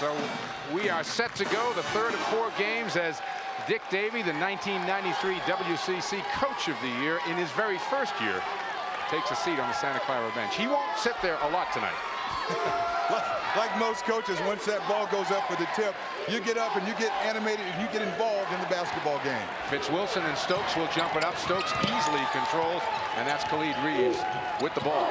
So we are set to go, the third of 4 games, as Dick Davey, the 1993 WCC Coach of the Year, in his very first year, takes a seat on the Santa Clara bench. He won't sit there a lot tonight. Like most coaches, once that ball goes up for the tip, you get up and you get animated and you get involved in the basketball game. FITZWILSON and Stokes will jump it up. Stokes easily controls, and that's Khalid Reeves with the ball.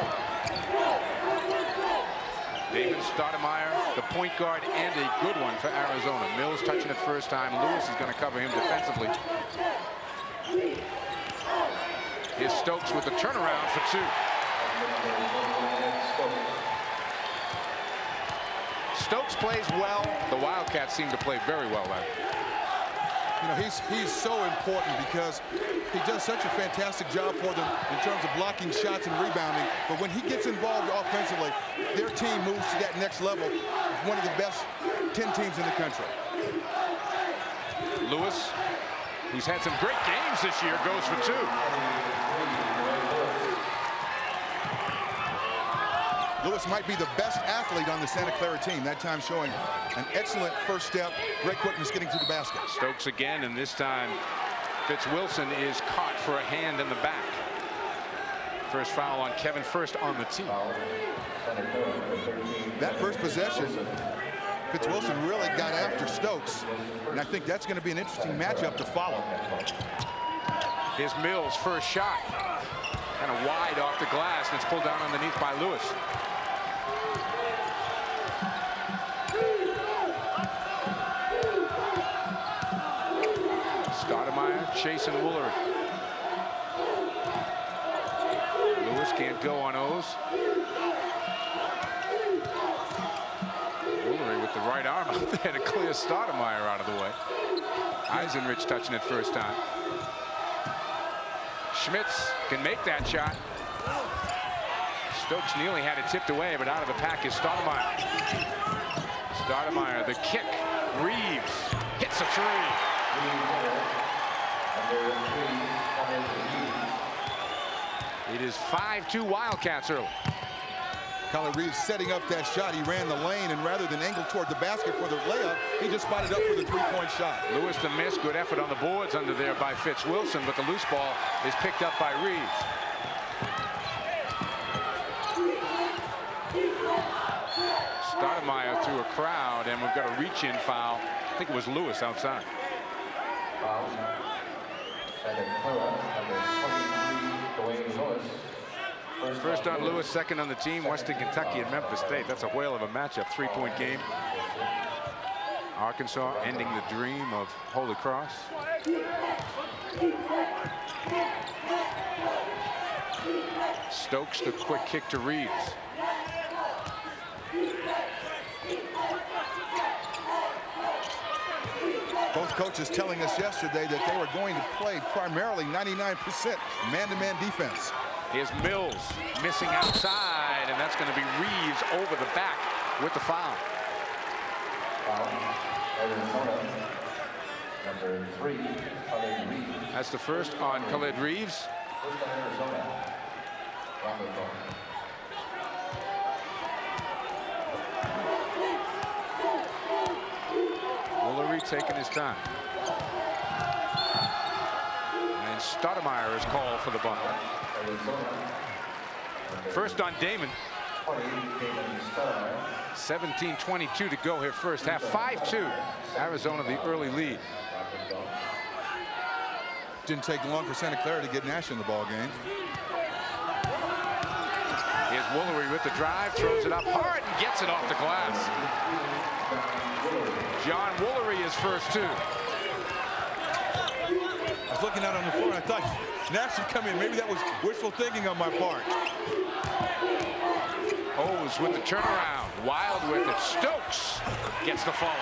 David StoudamirE, the point guard, and a good one for Arizona. Mills touching it first time. Lewis is going to cover him defensively. Here's Stokes with the turnaround for 2. Stokes plays well. The Wildcats seem to play very well there. You know, he's so important because he does such a fantastic job for them in terms of blocking shots and rebounding. But when he gets involved offensively, their team moves to that next level. One of the best 10 teams in the country. Lewis, who's had some great games this year, goes for 2. Lewis might be the best athlete on the Santa Clara team, that time showing an excellent first step. Great quickness getting to the basket. Stokes again, and this time FITZWILSON is caught for a hand in the back. First foul on Kevin, first on the team. That first possession, FITZWILSON really got after Stokes, and I think that's going to be an interesting matchup to follow. Here's Mills' first shot. Kind of wide off the glass, and it's pulled down underneath by Lewis. StoudamirE chasing Woolery. Lewis can't go on O's. Woolery with the right arm out there to clear StoudamirE out of the way. Eisenrich touching it first time. Schmitz can make that shot. Stokes nearly had it tipped away, but out of the pack is StoudamirE. StoudamirE, the kick. Reeves hits a 3. It is 5-2 Wildcats early. Khalid Reeves setting up that shot. He ran the lane, and rather than angle toward the basket for the layup, he just spotted up for the 3-point shot. Lewis the miss. Good effort on the boards under there by FITZWILSON, but the loose ball is picked up by Reeves. StoudamirE through a crowd, and we've got a reach-in foul. I think it was Lewis outside. First on Lewis, second on the team. Western Kentucky and Memphis State. That's a whale of a matchup. 3-point game. Arkansas ending the dream of Holy Cross. Stokes, the quick kick to Reeves. Both coaches telling us yesterday that they were going to play primarily 99% man-to-man defense. Here's Mills missing outside, and that's going to be Reeves over the back with the foul. Number 3, Khalid Reeves. That's the first on Khalid Reeves. Woolery taking his time. And StoudamirE is called for the bump. First on Damon. 17:22 to go here first half. 5-2. Arizona the early lead. Didn't take long for Santa Clara to get Nash in the ball game. Here's Woolery with the drive, throws it up hard and gets it off the glass. John Woolery is first 2. I was looking out on the floor and I thought Nash should come in. Maybe that was wishful thinking on my part. O's with the turnaround. Wild with it. Stokes gets the follow.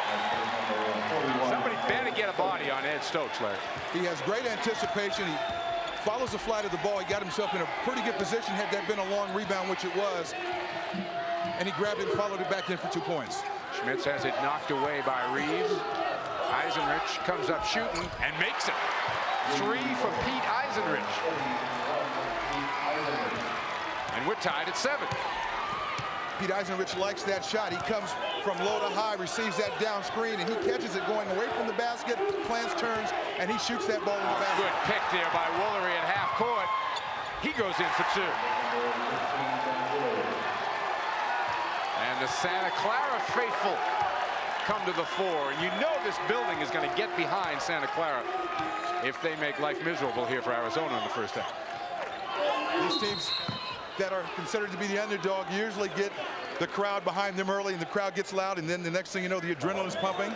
Somebody better get a body on Ed Stokes, Larry. He has great anticipation. He follows the flight of the ball. He got himself in a pretty good position had that been a long rebound, which it was. And he grabbed it and followed it back in for 2 points. Schmitz has it knocked away by Reeves. Eisenrich comes up shooting and makes it. 3 for Pete Eisenrich. And we're tied at 7. Pete Eisenrich likes that shot. He comes from low to high, receives that down screen, and he catches it going away from the basket, plants, turns, and he shoots that ball in the basket. Good pick there by Woolery at half court. He goes in for 2. And the Santa Clara faithful come to the fore. And you know this building is going to get behind Santa Clara if they make life miserable here for Arizona in the first half. These teams that are considered to be the underdog usually get the crowd behind them early, and the crowd gets loud, and then the next thing you know, the adrenaline is pumping.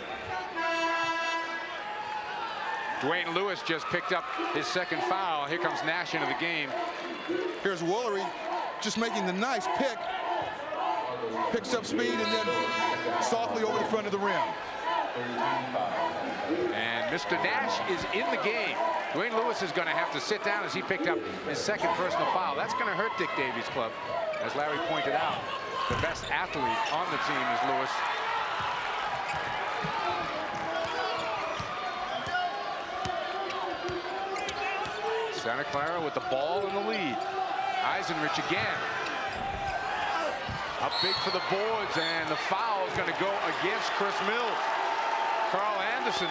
Dwayne Lewis just picked up his 2nd foul. Here comes Nash into the game. Here's Woolery just making the nice pick. Picks up speed and then softly over the front of the rim. And Mr. Nash is in the game. Dwayne Lewis is going to have to sit down as he picked up his 2nd personal foul. That's going to hurt Dick Davies' club. As Larry pointed out, the best athlete on the team is Lewis. Santa Clara with the ball in the lead. Eisenrich again. Up big for the boards, and the foul is going to go against Chris Mills. Carl Anderson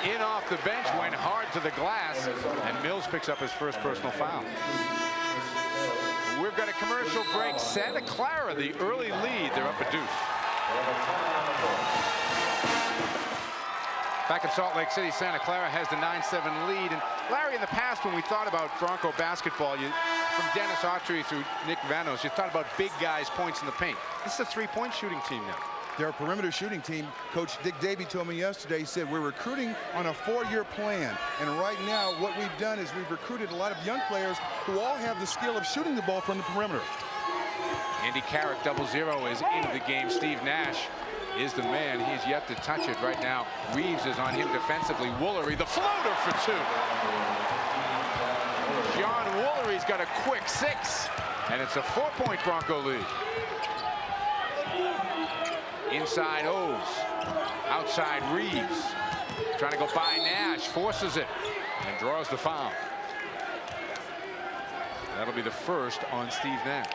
in off the bench, went hard to the glass, and Mills picks up his first personal foul. We've got a commercial break. Santa Clara, the early lead. They're up a deuce. Back in Salt Lake City, Santa Clara has the 9-7 lead. And Larry, in the past, when we thought about Bronco basketball, from Dennis Autry through Nick Vanos, you thought about big guys, points in the paint. This is a 3-point shooting team now. They're a perimeter shooting team. Coach Dick Davey told me yesterday, he said, we're recruiting on a 4-year plan. And right now, what we've done is we've recruited a lot of young players who all have the skill of shooting the ball from the perimeter. Andy Carrick, 0-0, is into the game. Steve Nash is the man. He's yet to touch it right now. Reeves is on him defensively. Woolery, the floater for 2. John Woolery's got a quick 6, and it's a 4-point Bronco lead. Inside O's, outside Reeves, trying to go by Nash, forces it, and draws the foul. That'll be the first on Steve Nash.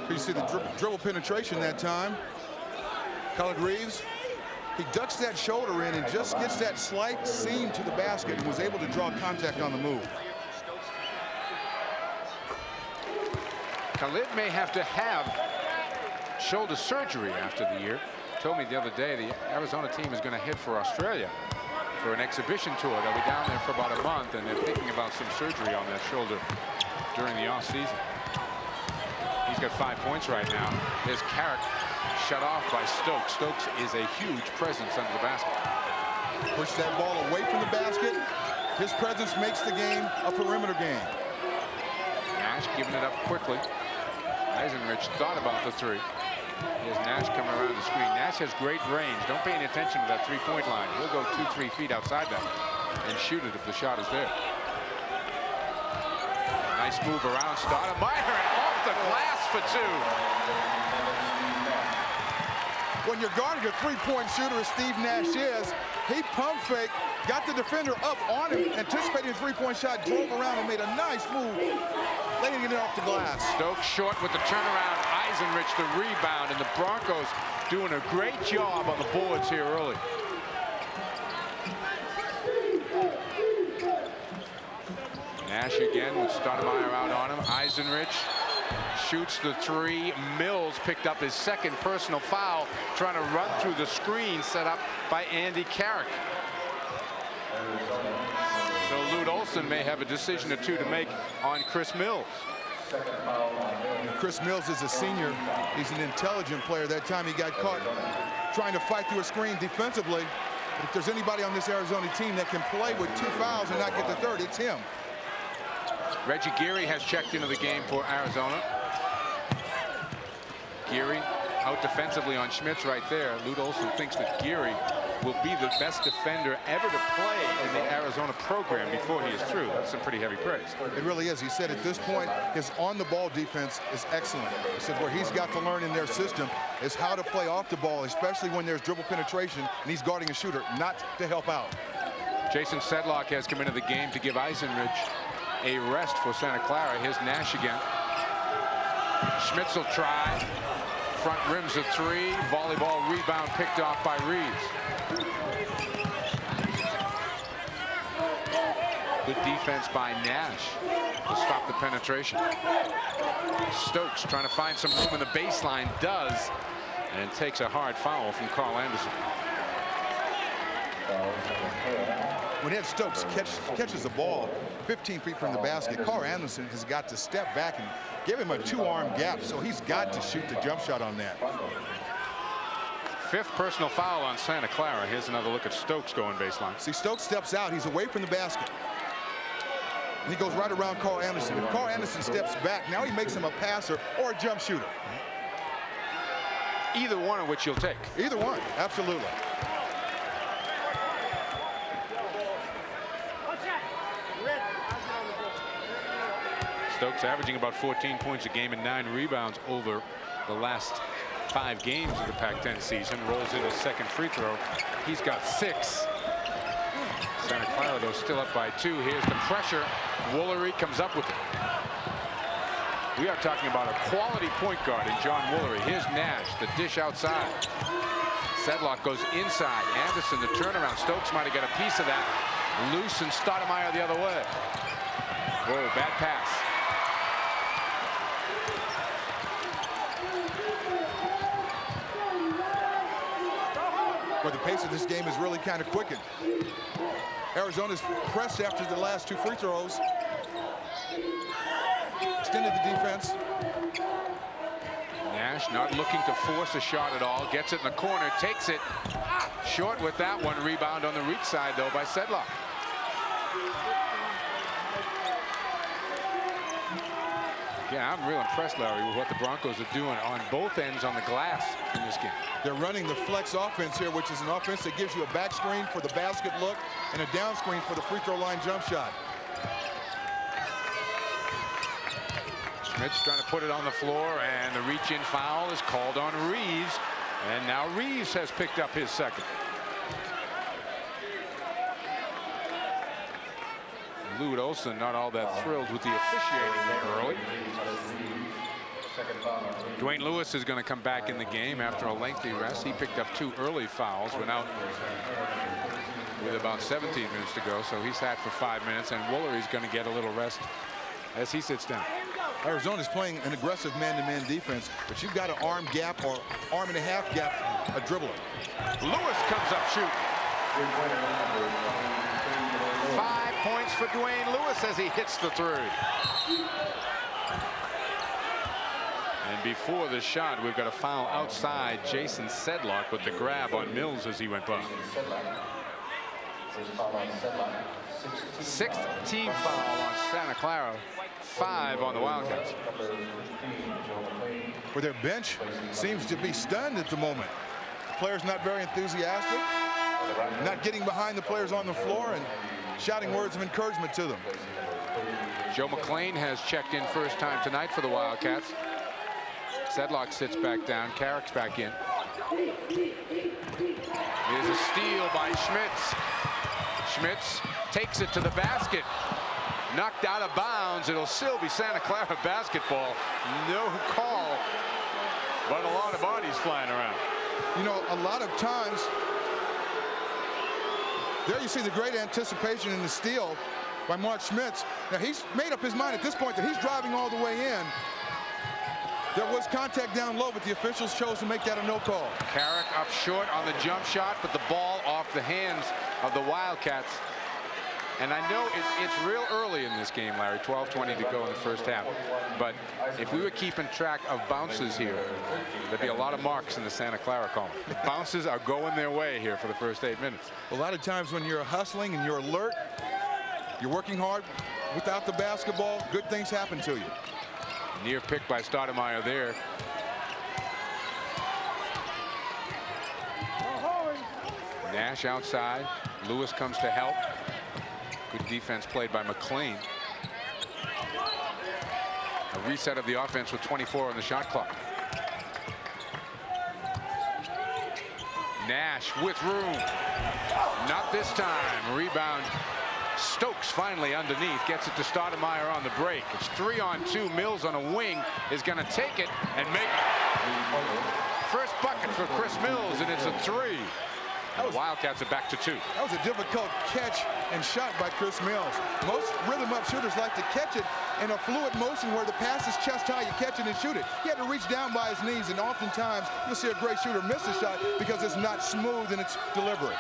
You see the dribble penetration that time. Khalid Reeves, he ducks that shoulder in and just gets that slight seam to the basket and was able to draw contact on the move. Khalid may have to have shoulder surgery after the year. Told me the other day the Arizona team is going to head for Australia for an exhibition tour. They'll be down there for about a month, and they're thinking about some surgery on that shoulder during the off season. He's got 5 points right now. There's Carrick shut off by Stokes. Stokes is a huge presence under the basket. Push that ball away from the basket. His presence makes the game a perimeter game. Nash giving it up quickly. Eisenrich thought about the 3. Here's Nash coming around the screen. Nash has great range. Don't pay any attention to that 3-point line. He'll go 2-3 feet outside that and shoot it if the shot is there. Nice move around Stoudamire and off the glass for 2. When you're guarding a 3-point shooter as Steve Nash is, he pump fake, got the defender up on him, anticipating a 3-point shot, drove around and made a nice move, laying it off the glass. Stokes short with the turnaround. Eisenrich the rebound, and the Broncos doing a great job on the boards here early. Nash again with Stoudamire out on him. Eisenrich shoots the 3. Mills picked up his 2nd personal foul, trying to run through the screen set up by Andy Carrick. So Lute Olson may have a decision or 2 to make on Chris Mills. Chris Mills is a senior. He's an intelligent player. That time he got caught trying to fight through a screen defensively. If there's anybody on this Arizona team that can play with 2 fouls and not get the 3rd, it's him. Reggie Geary has checked into the game for Arizona. Geary out defensively on Schmitz right there. Lute Olson thinks that Geary will be the best defender ever to play in the Arizona program before he is through. That's some pretty heavy praise. It really is. He said at this point, his on-the-ball defense is excellent. He said where he's got to learn in their system is how to play off the ball, especially when there's dribble penetration and he's guarding a shooter, not to help out. Jason Sedlock has come into the game to give Eisenrich a rest for Santa Clara. Here's Nash again. Schmitz will try. Front rims a three. Volleyball rebound picked off by Reeves. Good defense by Nash to stop the penetration. Stokes trying to find some room in the baseline, does, and takes a hard foul from Carl Anderson. When Ed Stokes catches the ball 15 feet from the basket, Carl Anderson has got to step back and give him a two-arm gap, so he's got to shoot the jump shot on that. Fifth personal foul on Santa Clara. Here's another look at Stokes going baseline. See, Stokes steps out. He's away from the basket. And he goes right around Carl Anderson. If Carl Anderson steps back, now he makes him a passer or a jump shooter. Either one of which you'll take. Either one, absolutely. Stokes averaging about 14 points a game and 9 rebounds over the last 5 games of the Pac-10 season. Rolls in his second free throw. He's got 6. Santa Clara, though, still up by 2. Here's the pressure. Woolery comes up with it. We are talking about a quality point guard in John Woolery. Here's Nash, the dish outside. Sedlock goes inside. Anderson, the turnaround. Stokes might have got a piece of that. Loose and StoudamirE the other way. Whoa, bad pass. But the pace of this game is really kind of quickened. Arizona's pressed after the last 2 free throws. Extended the defense. Nash not looking to force a shot at all. Gets it in the corner, takes it. Short with that one. Rebound on the reach side, though, by Sedlock. Yeah, I'm real impressed, Larry, with what the Broncos are doing on both ends on the glass in this game. They're running the flex offense here, which is an offense that gives you a back screen for the basket look and a down screen for the free throw line jump shot. Schmitz trying to put it on the floor, and the reach-in foul is called on Reeves. And now Reeves has picked up his second. Lou Olson not all that thrilled with the officiating there early. Dwayne Lewis is going to come back in the game after a lengthy rest. He picked up 2 early fouls, went out with about 17 minutes to go, so he's sat for 5 minutes, and Woolery's going to get a little rest as he sits down. Arizona's playing an aggressive man-to-man defense, but you've got an arm gap or arm and a half gap, a dribbler. Lewis comes up shooting. 5 points for Dwayne Lewis as he hits the 3. And before the shot, we've got a foul outside. Jason Sedlock with the grab on Mills as he went by. 6th team foul on Santa Clara, 5 on the Wildcats. Where their bench seems to be stunned at the moment. The players not very enthusiastic, not getting behind the players on the floor and shouting words of encouragement to them. Joe McLean has checked in first time tonight for the Wildcats. Sedlock sits back down. Carrick's back in. Here's a steal by Schmitz. Schmitz takes it to the basket. Knocked out of bounds. It'll still be Santa Clara basketball. No call, but a lot of bodies flying around. You know, a lot of times, there you see the great anticipation in the steal by Mark Schmitz. Now, he's made up his mind at this point that he's driving all the way in. There was contact down low, but the officials chose to make that a no call. Carrick up short on the jump shot, but the ball off the hands of the Wildcats. And I know it's real early in this game, Larry, 12:20 to go in the first half. But if we were keeping track of bounces here, there'd be a lot of marks in the Santa Clara column. The bounces are going their way here for the first 8 minutes. A lot of times when you're hustling and you're alert, you're working hard without the basketball, good things happen to you. Near pick by StoudamirE there. Nash outside. Lewis comes to help. Good defense played by McLean. A reset of the offense with 24 on the shot clock. Nash with room. Not this time. Rebound. Stokes finally underneath. Gets it to StoudamirE on the break. It's 3-on-2. Mills on a wing is going to take it and make first bucket for Chris Mills, and it's a 3. The Wildcats are back to 2. That was a difficult catch and shot by Chris Mills. Most rhythm-up shooters like to catch it in a fluid motion where the pass is chest high, you catch it and shoot it. He had to reach down by his knees, and oftentimes you'll see a great shooter miss a shot because it's not smooth in its delivery.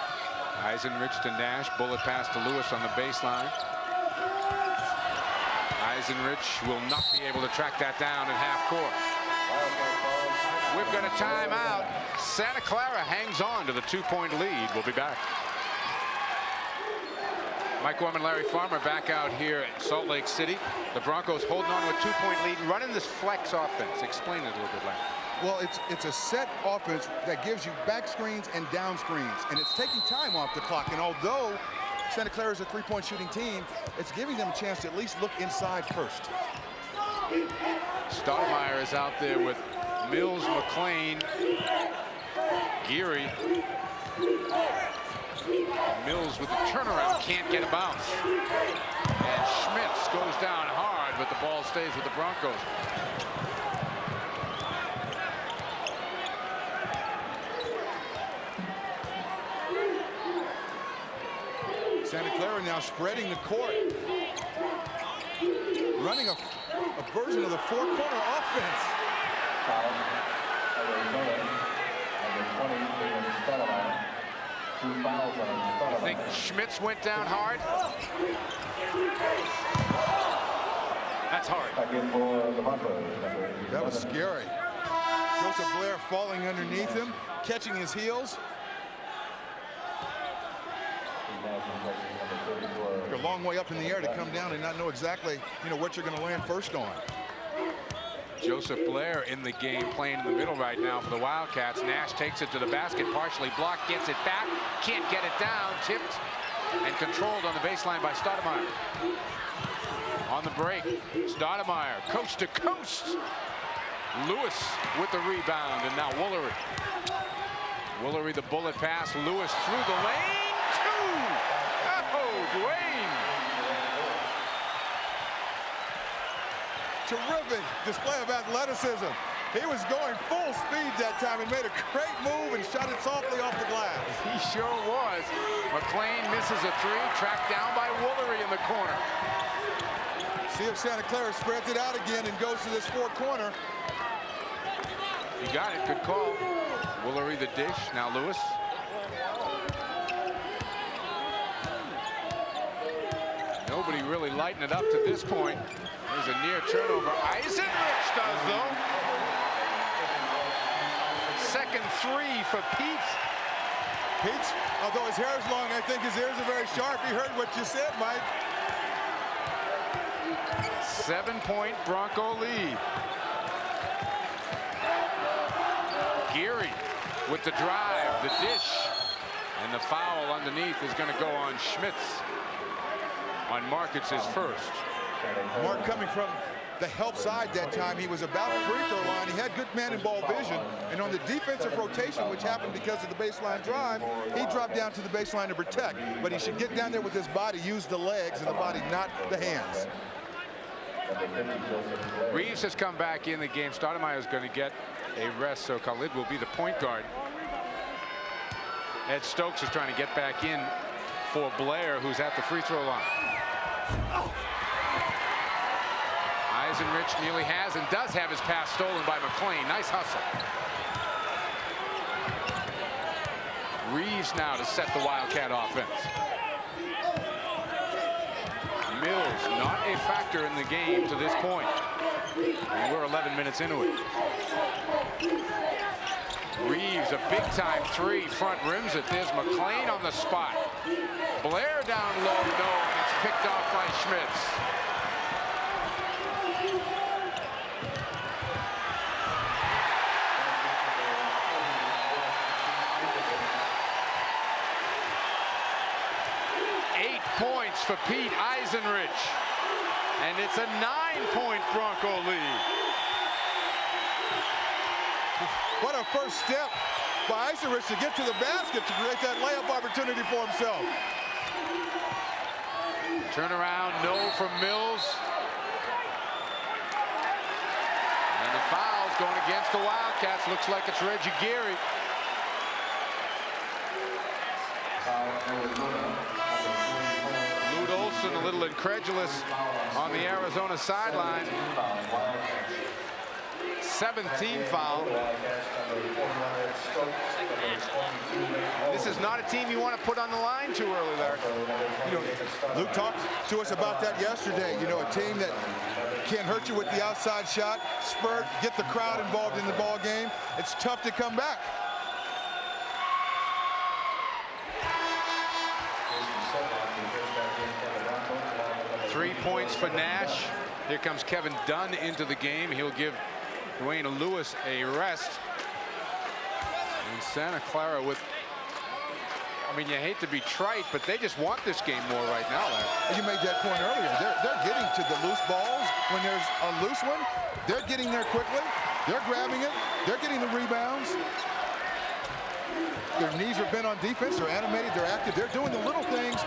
Eisenrich to Nash, bullet pass to Lewis on the baseline. Eisenrich will not be able to track that down at half court. We've got a timeout. Santa Clara hangs on to the 2-point lead. We'll be back. Mike Gorman, Larry Farmer back out here in Salt Lake City. The Broncos holding on to a 2-point lead, running this flex offense. Explain it a little bit, Larry. Well, it's a set offense that gives you back screens and down screens, and it's taking time off the clock. And although Santa Clara is a 3-point shooting team, it's giving them a chance to at least look inside first. StoudamirE is out there with Mills, McLean, Geary. Mills with the turnaround, can't get a bounce. And Schmitz goes down hard, but the ball stays with the Broncos. Santa Clara now spreading the court, running a version of the 4-corner offense. You think Schmitz went down hard? That's hard. That was scary. Joseph Blair falling underneath him, catching his heels. You're a long way up in the air to come down and not know exactly, what you're going to land first on. Joseph Blair in the game, playing in the middle right now for the Wildcats. Nash takes it to the basket, partially blocked, gets it back, can't get it down, tipped and controlled on the baseline by StoudamirE. On the break, StoudamirE coast to coast. Lewis with the rebound, and now Woolery. Woolery the bullet pass, Lewis through the lane, 2! Oh, Dwayne! Terrific display of athleticism. He was going full speed that time and made a great move and shot it softly off the glass. He sure was. McLean misses a 3, tracked down by Woolery in the corner. See if Santa Clara spreads it out again and goes to this 4-corner. You got it, good call. Woolery the dish, now Lewis. Nobody really lighting it up to this point. There's a near turnover. Eisenrich does, though. Second 3 for Pete. Pete, although his hair is long, I think his ears are very sharp. He heard what you said, Mike. 7-point Bronco lead. Geary with the drive, the dish, and the foul underneath is going to go on Schmitz. On Mark, it's his first. Mark coming from the help side that time. He was about the free throw line. He had good man and ball vision. And on the defensive rotation, which happened because of the baseline drive, he dropped down to the baseline to protect. But he should get down there with his body, use the legs and the body, not the hands. Reeves has come back in the game. StoudamirE is going to get a rest, so Khalid will be the point guard. Ed Stokes is trying to get back in for Blair, who's at the free throw line. Eisenrich nearly has and does have his pass stolen by McLean. Nice hustle. Reeves now to set the Wildcat offense. Mills not a factor in the game to this point. And we're 11 minutes into it. Reeves, a big-time 3, front rims it. There's McLean on the spot. Blair down low, no, it's picked off by Schmitz. Points for Pete Eisenrich, and it's a 9-point Bronco lead. What a first step by Eisenrich to get to the basket to create that layup opportunity for himself. Turnaround, no from Mills. And the foul's going against the Wildcats. Looks like it's Reggie Geary. Lute Olson a little incredulous on the Arizona sideline. 17th foul. This is not a team you want to put on the line too early there. You know, Luke talked to us about that yesterday. You know, a team that can't hurt you with the outside shot, spurt, get the crowd involved in the ball game. It's tough to come back. Three points for Nash. Here comes Kevin Dunn into the game. He'll give Dwayne Lewis a rest. And Santa Clara with, I mean, you hate to be trite, but they just want this game more right now, Larry. You made that point earlier. They're getting to the loose balls. When there's a loose one, they're getting there quickly. They're grabbing it. They're getting the rebounds. Their knees are bent on defense. They're animated. They're active. They're doing the little things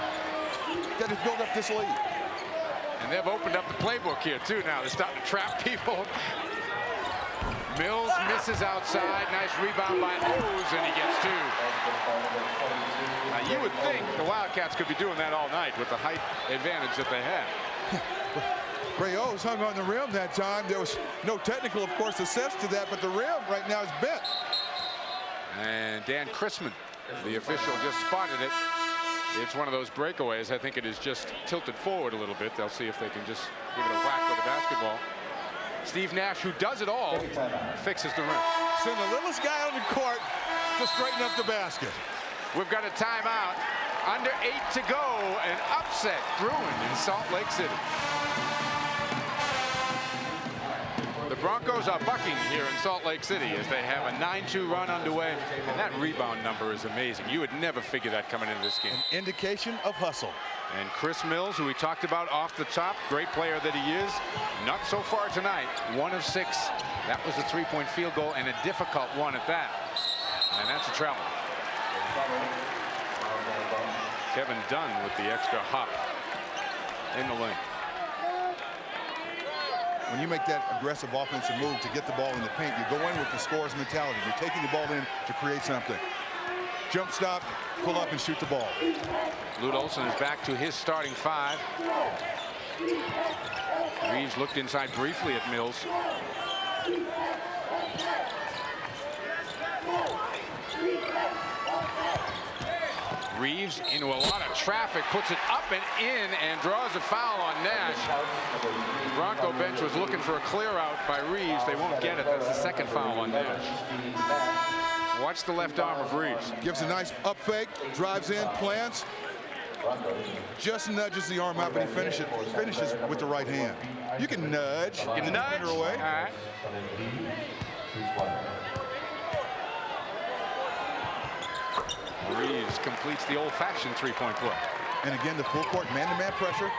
that have built up this lead. And they've opened up the playbook here, too, now. They're starting to trap people. Mills misses outside. Nice rebound by O's, and he gets two. Now, you would think the Wildcats could be doing that all night with the height advantage that they have. Ray O's hung on the rim that time. There was no technical, of course, assessed to that, but the rim right now is bent. And Dan Chrisman, the official, just spotted it. It's one of those breakaways. I think it is just tilted forward a little bit. They'll see if they can just give it a whack with the basketball. Steve Nash, who does it all, fixes the rim. Send the littlest guy on the court to straighten up the basket. We've got a timeout. Under 8 to go. An upset brewing in Salt Lake City. The Broncos are bucking here in Salt Lake City as they have a 9-2 run underway. And that rebound number is amazing. You would never figure that coming into this game. An indication of hustle. And Chris Mills, who we talked about off the top, great player that he is, not so far tonight. 1 of 6. That was a 3-point field goal, and a difficult one at that. And that's a travel. Kevin Dunn with the extra hop in the lane. When you make that aggressive offensive move to get the ball in the paint, you go in with the scorer's mentality. You're taking the ball in to create something. Jump stop, pull up, and shoot the ball. Lute Olson is back to his starting 5. Reeves looked inside briefly at Mills. Reeves into a lot of traffic, puts it up and in, and draws a foul on Nash. The Bronco bench was looking for a clear out by Reeves. They won't get it. That's the second foul on Nash. Watch the left arm of Reeves. Gives a nice up fake, drives in, plants, just nudges the arm out, but he finishes with the right hand. You can nudge, get the defender away. All right. Reeves completes the old-fashioned 3-point play. And again, the full court man-to-man pressure.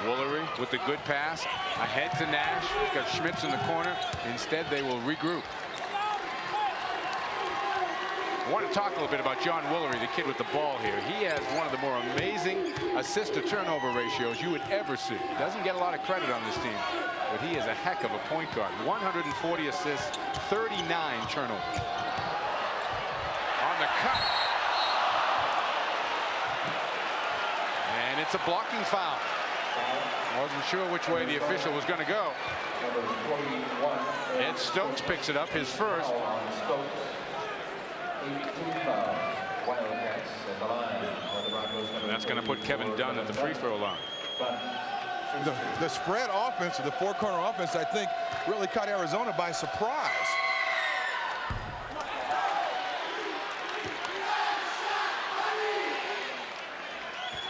Woolery with the good pass. Ahead to Nash. Got Schmitz in the corner. Instead, they will regroup. I want to talk a little bit about John Woolery, the kid with the ball here. He has one of the more amazing assist-to-turnover ratios you would ever see. Doesn't get a lot of credit on this team, but he is a heck of a point guard. 140 assists, 39 turnovers. On the cut. And it's a blocking foul. Wasn't sure which way the official was going to go. Ed Stokes picks it up, his first. And that's going to put Kevin Dunn at the free throw line. The spread offense, or the four-corner offense, I think, really caught Arizona by surprise.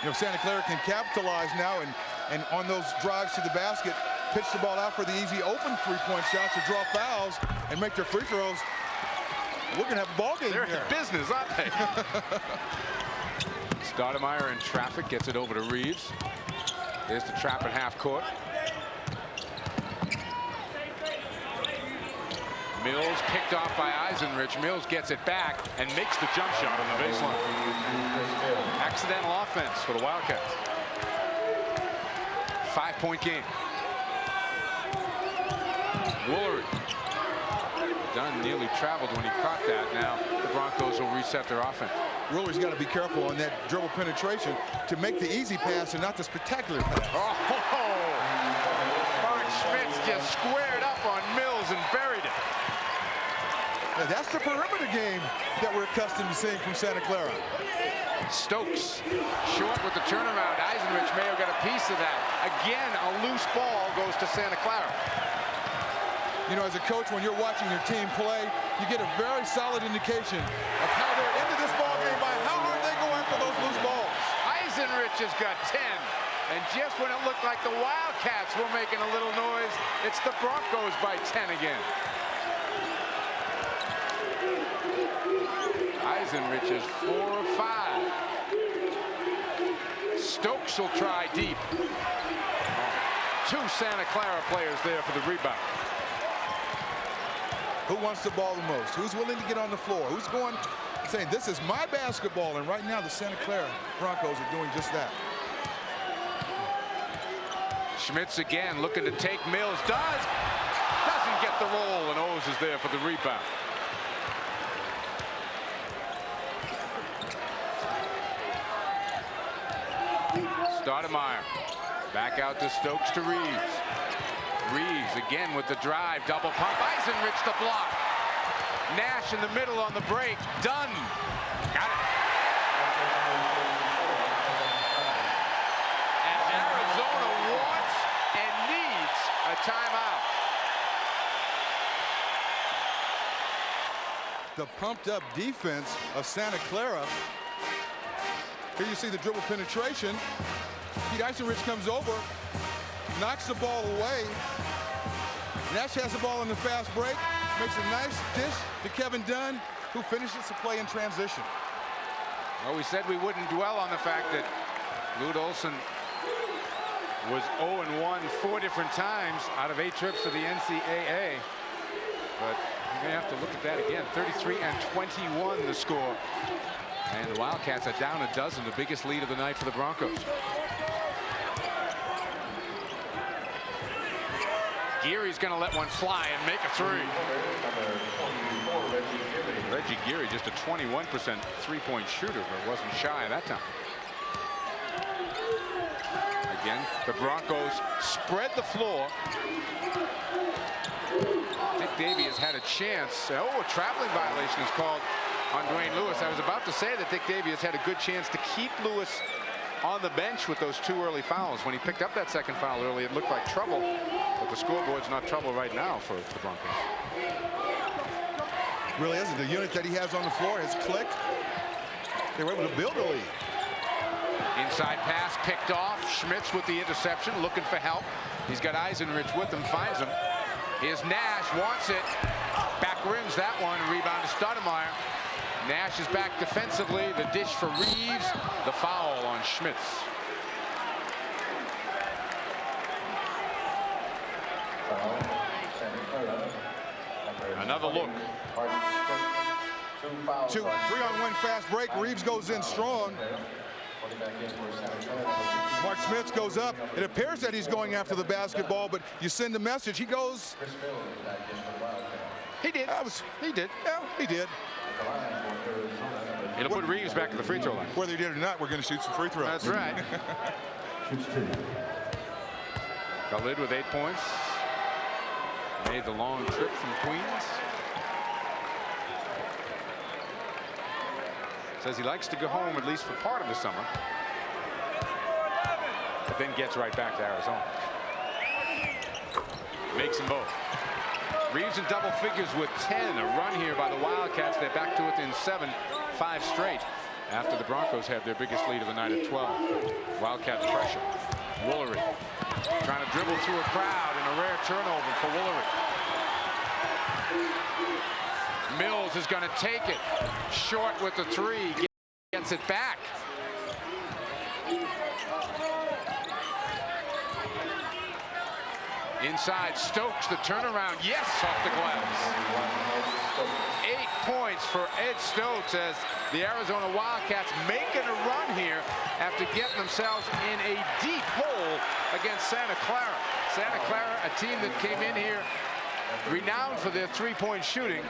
You know, Santa Clara can capitalize now and on those drives to the basket, pitch the ball out for the easy open three-point shots to draw fouls and make their free throws. We're going to have a ball game here. They're in business, aren't they? Stoudamirre in traffic, gets it over to Reeves. There's the trap at half court. Mills picked off by Eisenrich. Mills gets it back and makes the jump shot on the baseline. Accidental offense for the Wildcats. 5-point game. Woolery. Dunn nearly traveled when he caught that. Now the Broncos will reset their offense. Woolery's got to be careful on that dribble penetration to make the easy pass and not the spectacular pass. Mark Schmitz just squared up on Mills and buried it. Now, that's the perimeter game that we're accustomed to seeing from Santa Clara. Stokes short with the turnaround. Eisenrich may have got a piece of that. Again, a loose ball goes to Santa Clara. You know, as a coach, when you're watching your team play, you get a very solid indication of how they're into this ball game by how hard they go after those loose balls. Eisenrich has got 10. And just when it looked like the Wildcats were making a little noise, it's the Broncos by 10 again. Eisenrich is 4 of 5. Stokes will try deep. 2 Santa Clara players there for the rebound. Who wants the ball the most? Who's willing to get on the floor? Who's going saying, this is my basketball? And right now, the Santa Clara Broncos are doing just that. Schmitz again looking to take Mills. Doesn't get the roll, and O's is there for the rebound. StoudamirE back out to Stokes to Reeves. Reeves again with the drive, double pump. Eisenrich the block. Nash in the middle on the break. Dunne. Got it. And Arizona wants and needs a timeout. The pumped up defense of Santa Clara. Here you see the dribble penetration. Pete Eisenrich comes over, knocks the ball away. Nash has the ball in the fast break, makes a nice dish to Kevin Dunne, who finishes the play in transition. Well, we said we wouldn't dwell on the fact that Khalid Olson was 0-1 4 different times out of 8 trips to the NCAA. But you're going to have to look at that again. 33-21 the score. And the Wildcats are down a dozen, the biggest lead of the night for the Broncos. Geary's going to let one fly and make a 3. Reggie Geary, just a 21% three-point shooter, but wasn't shy at that time. Again, the Broncos spread the floor. Dick Davey has had a chance. Oh, a traveling violation is called on Dwayne Lewis. I was about to say that Dick Davey has had a good chance to keep Lewis on the bench with those 2 early fouls. When he picked up that second foul early, it looked like trouble, but the scoreboard's not trouble right now for the Broncos. Really isn't. The unit that he has on the floor has clicked. They were able to build a lead. Inside pass picked off. Schmitz with the interception, looking for help. He's got Eisenrich with him, finds him. Here's Nash, wants it. Back rims that one, rebound to StoudamirE. Nash is back defensively. The dish for Reeves. The foul on Schmitz. Another look. 3-on-1 fast break. Reeves goes in strong. Mark Schmitz goes up. It appears that he's going after the basketball, but you send the message. He goes. He did. He did. Yeah, he did. It'll put Reeves back to the free throw line. Whether he did or not, we're going to shoot some free throws. That's right. Khalid with 8 points. Made the long trip from Queens. Says he likes to go home at least for part of the summer. But then gets right back to Arizona. Makes them both. Reeves in double figures with 10. A run here by the Wildcats. They're back to within 7, 5 straight after the Broncos had their biggest lead of the night at 12. Wildcats pressure. Woolery trying to dribble through a crowd and a rare turnover for Woolery. Mills is going to take it. Short with the 3. Gets it back. Inside Stokes, the turnaround, yes, off the glass. 8 points for Ed Stokes as the Arizona Wildcats making a run here after getting themselves in a deep hole against Santa Clara. Santa Clara, a team that came in here renowned for their three-point shooting,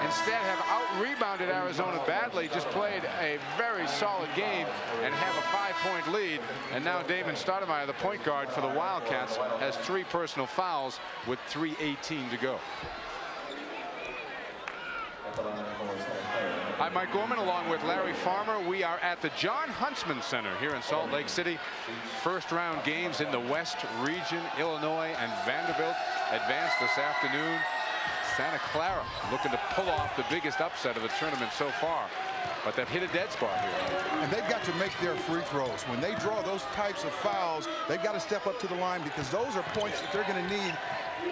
instead have out-rebounded Arizona badly, just played a very solid game and have a 5-point lead. And now Damon StoudamirE, the point guard for the Wildcats, has 3 personal fouls with 3:18 to go. I'm Mike Gorman along with Larry Farmer. We are at the John Huntsman Center here in Salt Lake City. First round games in the West region. Illinois and Vanderbilt advance this afternoon. Santa Clara looking to pull off the biggest upset of the tournament so far. But they've hit a dead spot here. And they've got to make their free throws. When they draw those types of fouls, they've got to step up to the line because those are points that they're going to need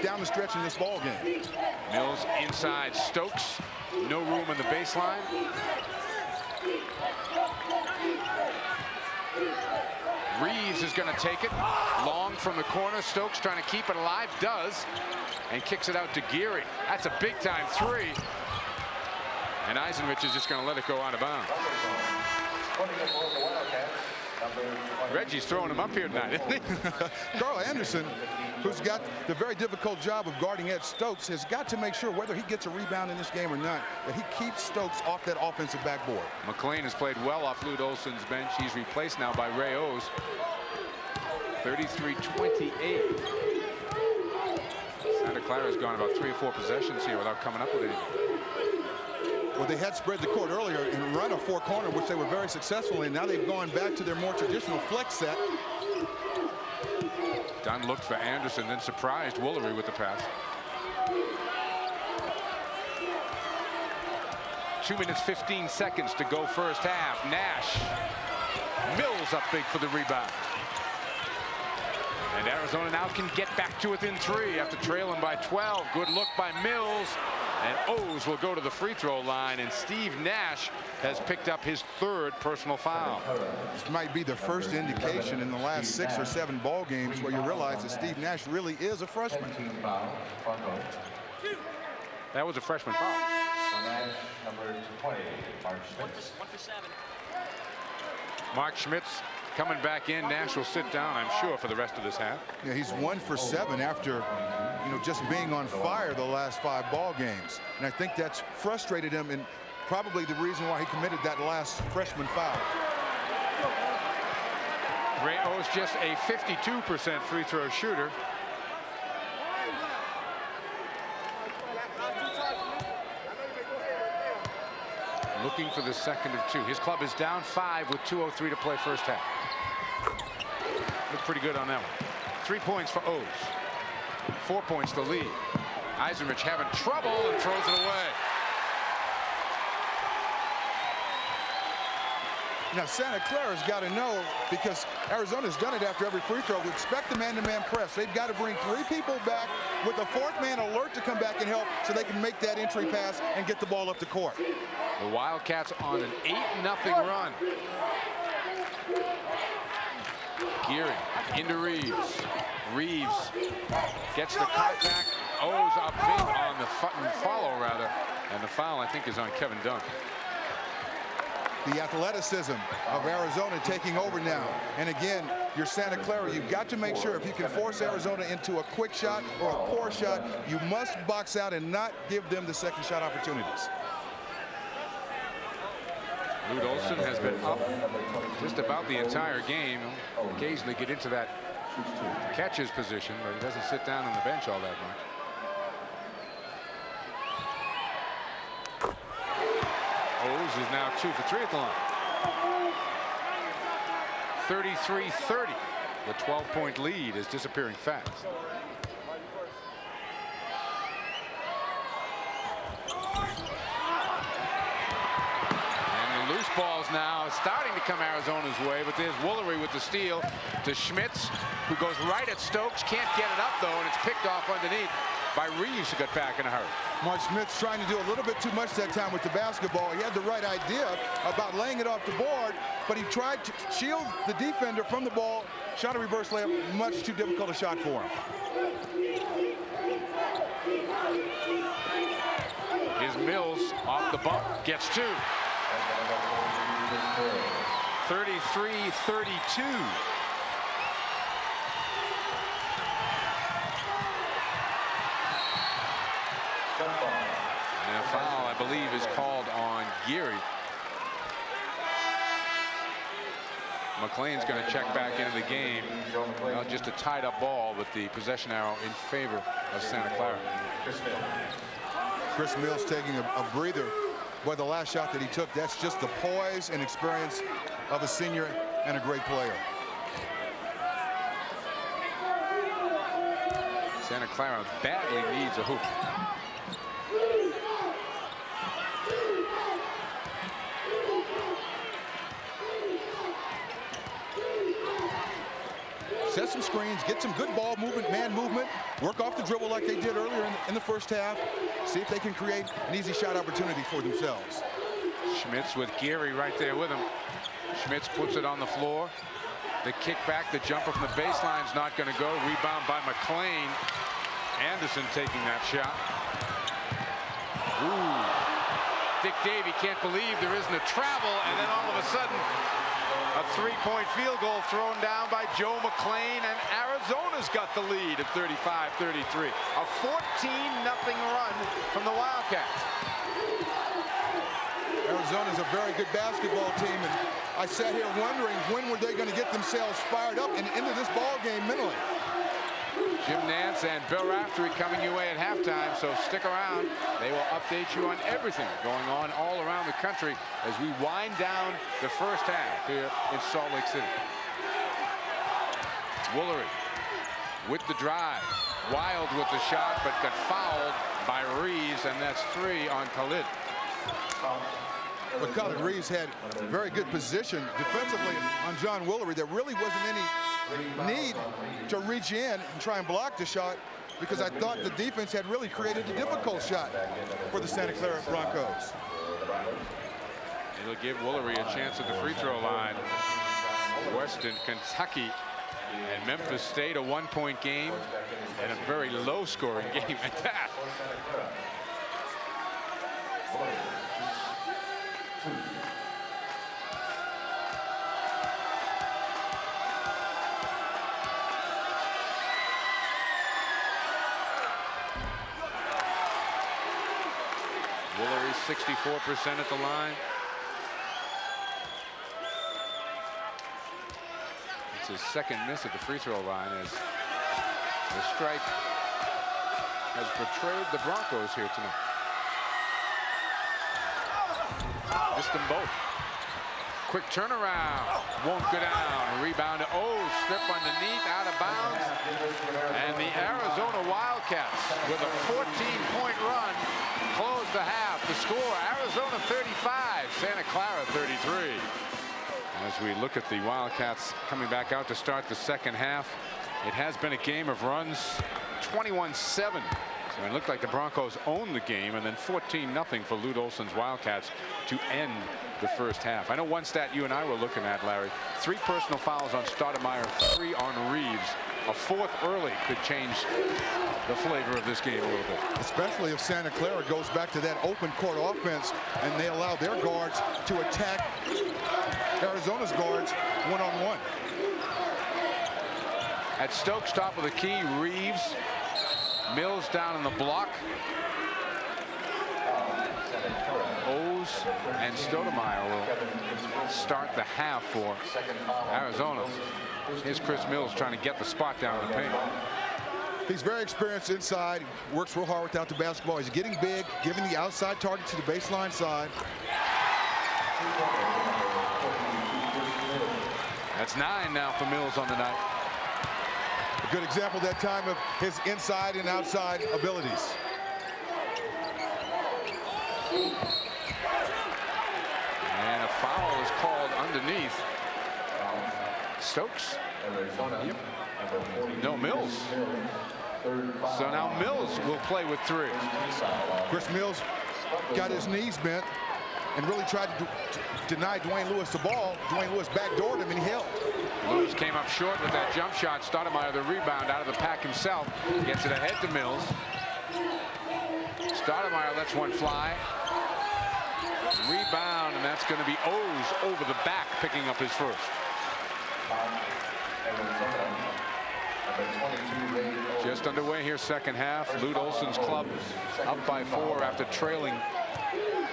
down the stretch in this ball game. Mills inside Stokes. No room on the baseline. Reeves is going to take it. Long from the corner. Stokes trying to keep it alive. Does. And kicks it out to Geary. That's a big-time 3. And Eisenrich is just going to let it go out of bounds. Reggie's throwing him up here tonight, isn't he? Carl Anderson, who's got the very difficult job of guarding Ed Stokes, has got to make sure whether he gets a rebound in this game or not, that he keeps Stokes off that offensive backboard. McLean has played well off Lute Olson's bench. He's replaced now by Ray O's. 33-28. Santa Clara has gone about 3 or 4 possessions here without coming up with anything. Well, they had spread the court earlier and run a 4-corner, which they were very successful in. Now they've gone back to their more traditional flex set. Dunn looked for Anderson, then surprised Woolery with the pass. 2 minutes, 15 seconds to go first half. Nash. Mills up big for the rebound. And Arizona now can get back to within 3 after trailing by 12. Good look by Mills. And O's will go to the free throw line, and Steve Nash has picked up his 3rd personal foul. This might be the first indication in the last 6 or 7 ball games where you realize that Steve Nash really is a freshman. That was a freshman foul. Number 20, Mark Schmitz. Mark Schmitz coming back in. Nash will sit down, I'm sure, for the rest of this half. Yeah, he's 1 for 7 after, just being on fire the last 5 ball games. And I think that's frustrated him and probably the reason why he committed that last freshman foul. Ray O's just a 52% free throw shooter. Looking for the second of 2. His club is down 5 with 2:03 to play first half. Looked pretty good on that one. 3 points for O's. 4 points to lead. Eisenrich having trouble and throws it away. Now Santa Clara's got to know, because Arizona's done it after every free throw, we expect the man-to-man press. They've got to bring 3 people back with a 4th man alert to come back and help so they can make that entry pass and get the ball up the court. The Wildcats on an 8-0 run. Geary into Reeves. Reeves gets the contact. O's up big on the follow, rather. And the foul, I think, is on Kevin Dunn. The athleticism of Arizona taking over now. And again, you're Santa Clara. You've got to make sure if you can force Arizona into a quick shot or a poor shot, you must box out and not give them the second shot opportunities. Lute Olson has been up just about the entire game. He'll occasionally get into that catcher's position, but he doesn't sit down on the bench all that much. O's is now 2 for 3 at the line. 33-30. The 12-point lead is disappearing fast. And the loose balls now starting to come Arizona's way, but there's Woolery with the steal to Schmitz, who goes right at Stokes. Can't get it up, though, and it's picked off underneath by Reeves, who got back in a hurry. Mark Smith's trying to do a little bit too much that time with the basketball. He had the right idea about laying it off the board, but he tried to shield the defender from the ball. Shot a reverse layup, much too difficult a shot for him. Here's Mills off the bump, gets two. 33-32. And a foul, I believe, is called on Geary. McLean's going to check back into the game. Well, just a tied up ball with the possession arrow in favor of Santa Clara. Chris Mills taking a breather. Boy, the last shot that he took, that's just the poise and experience of a senior and a great player. Santa Clara badly needs a hoop. Set some screens, get some good ball movement, man movement, work off the dribble like they did earlier in the first half. See if they can create an easy shot opportunity for themselves. Schmitz with Geary right there with him. Schmitz puts it on the floor. The kick back, the jumper from the baseline's not going to go. Rebound by McLean. Anderson taking that shot. Ooh. Dick Davey can't believe there isn't a travel, and then all of a sudden, a three-point field goal thrown down by Joe McLean, and Arizona's got the lead at 35-33. A 14-0 run from the Wildcats. Arizona's a very good basketball team, and I sat here wondering when were they going to get themselves fired up and into this ball game mentally. Jim Nance and Bill Raftery coming your way at halftime, so stick around. They will update you on everything going on all around the country as we wind down the first half here in Salt Lake City. Woolery with the drive. Wild with the shot, but got fouled by Reeves, and that's 3 on Khalid. But Khalid Reeves had very good position defensively on John Woolery. There really wasn't any need to reach in and try and block the shot, because I thought the defense had really created a difficult shot for the Santa Clara Broncos. It'll give Woolery a chance at the free throw line. Western Kentucky and Memphis State, a one-point game and a very low-scoring game at that. Woolery 64% at the line. It's his second miss at the free throw line as the strike has betrayed the Broncos here tonight. Missed them both. Quick turnaround. Won't go down. A rebound to strip underneath, out of bounds. And the Arizona Wildcats with a 14-point run close the half. The score, Arizona 35, Santa Clara 33. As we look at the Wildcats coming back out to start the second half, it has been a game of runs, 21-7. So it looked like the Broncos owned the game, and then 14-0 for Lute Olson's Wildcats to end the first half. I know one stat you and I were looking at, Larry. 3 personal fouls on STOUDAMIRE, 3 on Reeves. A 4th early could change the flavor of this game a little bit. Especially if Santa Clara goes back to that open court offense and they allow their guards to attack Arizona's guards one-on-one. At Stokes, top of the key, Reeves. Mills down in the block. O's and Stoudamire will start the half for Arizona. Here's Chris Mills trying to get the spot down in the paint. He's very experienced inside, works real hard without the basketball. He's getting big, giving the outside target to the baseline side. That's 9 now for Mills on the night. A good example that time of his inside and outside abilities. And a foul is called underneath. Stokes. Yep. No, Mills. So now Mills will play with 3. Chris Mills got his knees bent and really tried to deny Dwayne Lewis the ball. Dwayne Lewis backdoored him and he held. Lewis came up short with that jump shot. Stoudamirre the rebound out of the pack himself. Gets it ahead to Mills. Stoudamirre lets one fly. Rebound, and that's going to be O's over the back, picking up his first. Just underway here, second half. Lute Olson's club up by 4 after trailing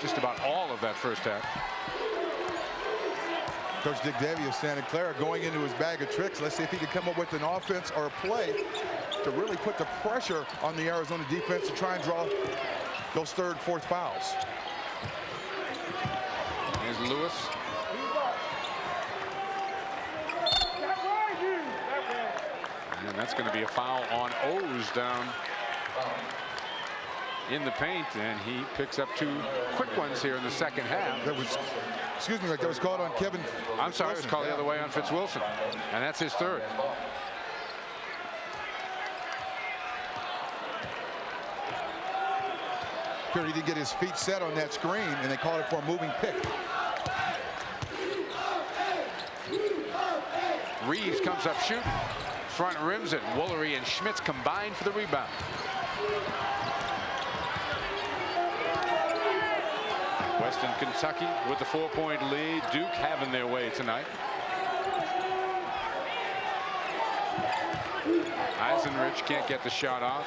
just about all of that first half. Coach Dick Davey of Santa Clara going into his bag of tricks. Let's see if he can come up with an offense or a play to really put the pressure on the Arizona defense to try and draw those 3rd, 4th fouls. Here's Lewis. And that's going to be a foul on O's down in the paint, and he picks up 2 quick ones here in the second half. That was, excuse me, that was called on Kevin. I'm sorry, it was called the other way on FITZWILSON, and that's his 3rd. He didn't get his feet set on that screen, and they called it for a moving pick. Reeves comes up shooting. Front rims it. Woolery and Schmitz combined for the rebound. Western Kentucky with the 4-point lead. Duke having their way tonight. Eisenrich can't get the shot off.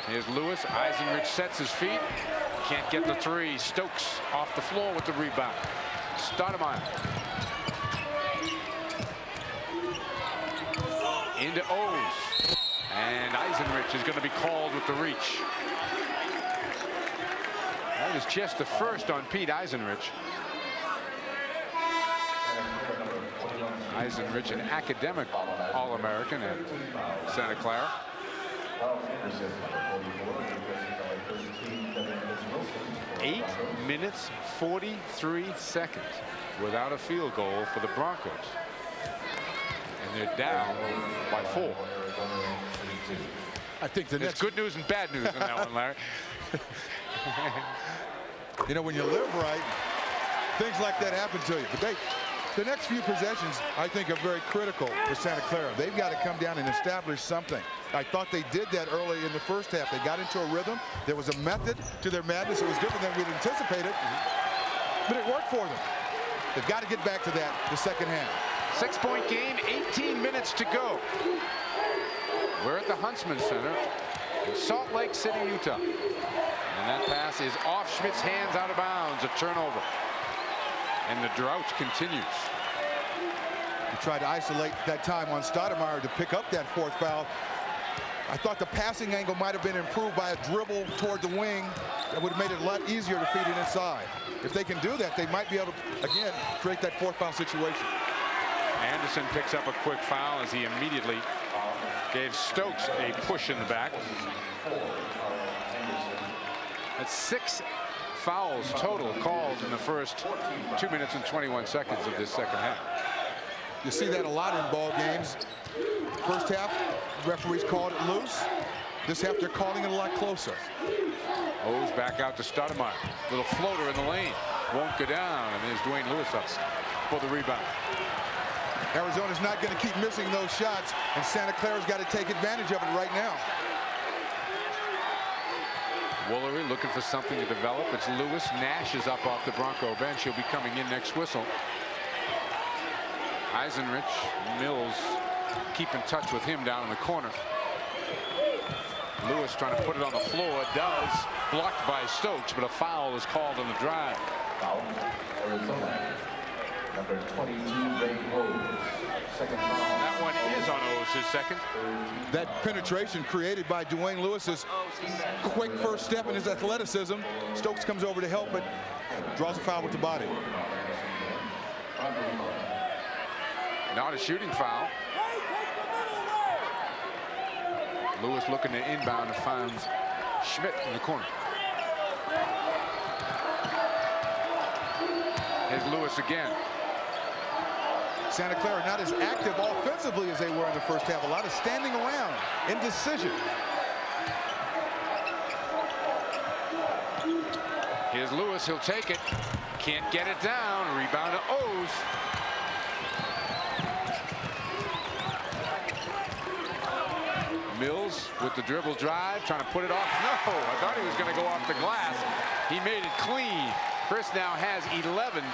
Here's Lewis. Eisenrich sets his feet. Can't get the 3. Stokes off the floor with the rebound. Stoudamirre. Into O's. And Eisenrich is going to be called with the reach. That is just the first on Pete Eisenrich. Eisenrich, an academic All-American at Santa Clara. 8 minutes, 43 seconds without a field goal for the Broncos. And they're down by 4. I think There's good news and bad news in that one, Larry. You know, when you live right, things like that happen to you. But the next few possessions, I think, are very critical for Santa Clara. They've got to come down and establish something. I thought they did that early in the first half. They got into a rhythm. There was a method to their madness. It was different than we'd anticipated, but it worked for them. They've got to get back to that the second half. 6-point game, 18 minutes to go. We're at the Huntsman Center in Salt Lake City, Utah. And that pass is off Schmidt's hands, out of bounds, a turnover. And the drought continues. He tried to isolate that time on Stoudamirre to pick up that 4th foul. I thought the passing angle might have been improved by a dribble toward the wing. That would have made it a lot easier to feed it inside. If they can do that, they might be able to, again, create that 4th foul situation. Anderson picks up a quick foul as he immediately gave Stokes a push in the back. That's 6 fouls total called in the first 2 minutes and 21 seconds of this second half. You see that a lot in ball games. First half, referees called it loose. This half, they're calling it a lot closer. O's back out to Stoudamirre. Little floater in the lane. Won't go down, and there's Dwayne Lewis up for the rebound. Arizona's not going to keep missing those shots, and Santa Clara's got to take advantage of it right now. Woolery looking for something to develop. It's Lewis. Nash is up off the Bronco bench. He'll be coming in next whistle. Eisenrich, Mills keep in touch with him down in the corner. Lewis trying to put it on the floor. Does. Blocked by Stokes, but a foul is called on the drive. Foul, Arizona. Number 22, Ray O's. Second foul. That one is on O's, his second. That penetration created by Dwayne Lewis's quick first step in his athleticism. Stokes comes over to help, but draws a foul with the body. Not a shooting foul. Lewis looking to inbound and finds Schmidt in the corner. Here's Lewis again. Santa Clara not as active offensively as they were in the first half. A lot of standing around, indecision. Here's Lewis, he'll take it. Can't get it down. Rebound to O's. Mills with the dribble drive, trying to put it off. No, I thought he was going to go off the glass. He made it clean. Chris now has 11,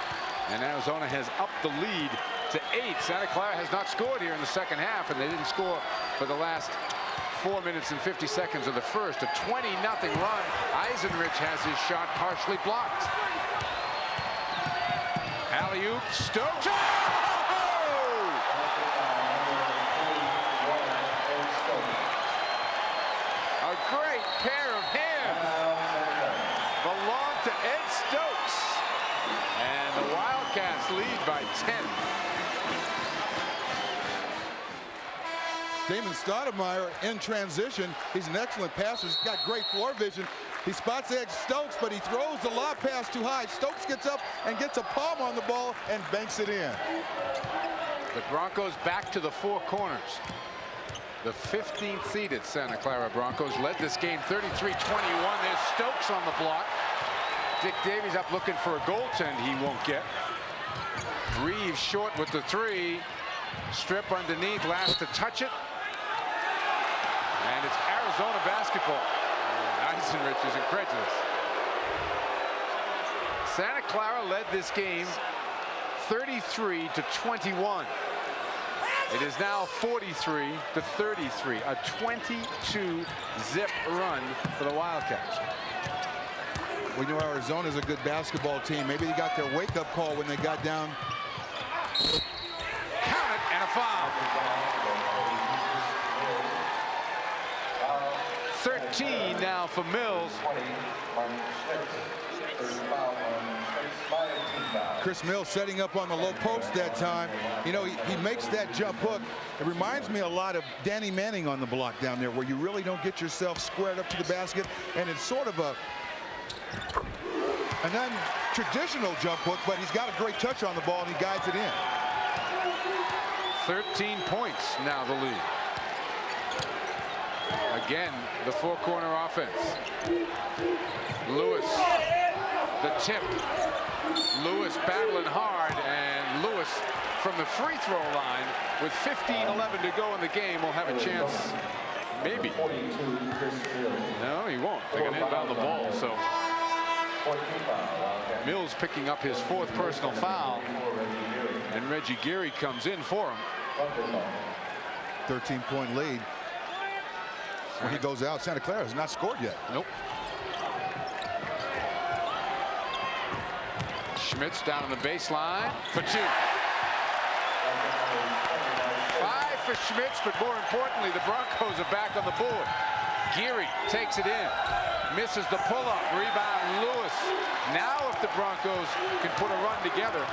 and Arizona has upped the lead to 8. Santa Clara has not scored here in the second half, and they didn't score for the last 4 minutes and 50 seconds of the first. A 20-0 run. Eisenrich has his shot partially blocked. Alley-oop, Stokes. A great pair of hands belong to Ed Stokes. And the Wildcats lead by 10. Damon StoudamirE in transition. He's an excellent passer. He's got great floor vision. He spots Ed Stokes, but he throws the lob pass too high. Stokes gets up and gets a palm on the ball and banks it in. The Broncos back to the four corners. The 15th seeded Santa Clara Broncos led this game 33-21. There's Stokes on the block. Dick Davies up looking for a goaltend he won't get. Reeves short with the three. Strip underneath, last to touch it. And it's Arizona basketball. Eisenrich is incredulous. Santa Clara led this game 33-21. It is now 43-33, a 22-zip run for the Wildcats. We know Arizona's a good basketball team. Maybe they got their wake-up call when they got down. Count it, and a foul. 13 now for Mills. Chris Mills setting up on the low post that time. You know, he makes that jump hook. It reminds me a lot of Danny Manning on the block down there, where you really don't get yourself squared up to the basket, and it's sort of an untraditional jump hook, but he's got a great touch on the ball, and he guides it in. 13 points now the lead. Again, the four-corner offense. Lewis, the tip. Lewis battling hard, and Lewis from the free throw line with 15-11 to go in the game will have a chance. Maybe. No, he won't. They're going to inbound the ball. So Mills picking up his 4th personal foul, and Reggie Geary comes in for him. 13-point lead. When he goes out, Santa Clara has not scored yet. Nope. Schmitz down on the baseline for 2. 5 for Schmitz, but more importantly, the Broncos are back on the board. Geary takes it in, misses the pull-up, rebound Lewis. Now if the Broncos can put a run together,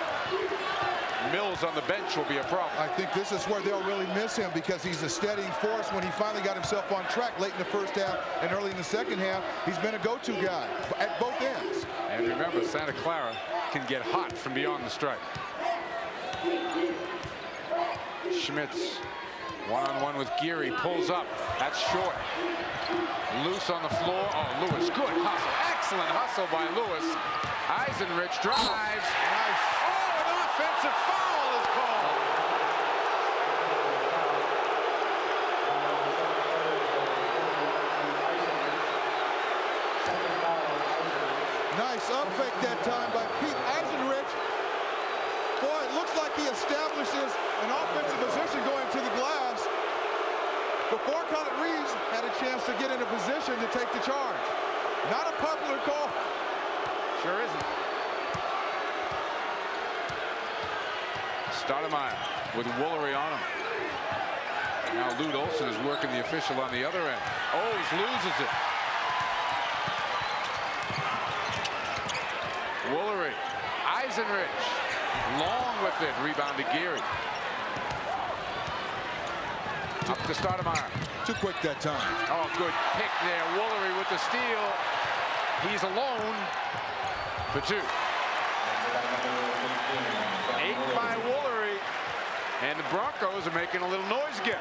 Mills on the bench will be a problem. I think this is where they'll really miss him, because he's a steadying force. When he finally got himself on track late in the first half and early in the second half, he's been a go-to guy at both ends. And remember, Santa Clara can get hot from beyond the stripe. Schmitz one-on-one with Geary, pulls up. That's short. Loose on the floor. Oh, Lewis, good hustle. Excellent hustle by Lewis. Eisenrich drives. Nice. Oh, an offensive foul is called. Nice up fake that time by Pete Eisenrich. Boy, it looks like he establishes an offensive position going to the glass before Khalid Reeves had a chance to get in a position to take the charge. Not a popular call. Sure isn't. StoudamirE with Woolery on him. Now Lute Olson is working the official on the other end. O's loses it. Woolery, Eisenrich, long with it, rebound to Geary. Up to StoudamirE. Too quick that time. Oh, good pick there. Woolery with the steal. He's alone for 2. 8 by Woolery. And the Broncos are making a little noise again.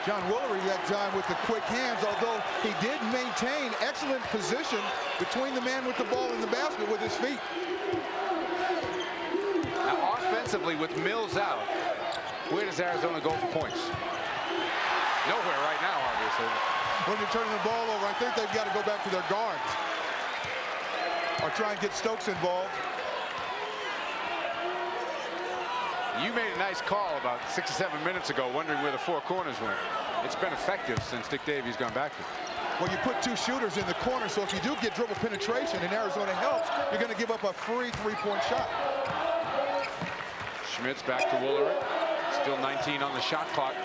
John Woolery that time with the quick hands, although he did maintain excellent position between the man with the ball and the basket with his feet. Now offensively with Mills out, where does Arizona go for points? Nowhere right now, obviously. When you're turning the ball over, I think they've got to go back to their guards or try and get Stokes involved. You made a nice call about 6 or 7 minutes ago, wondering where the four corners went. It's been effective since Dick Davies gone back to it. Well, you put two shooters in the corner, so if you do get dribble penetration and Arizona helps, you're going to give up a free three-point shot. Schmitz back to Woolery. Still 19 on the shot clock.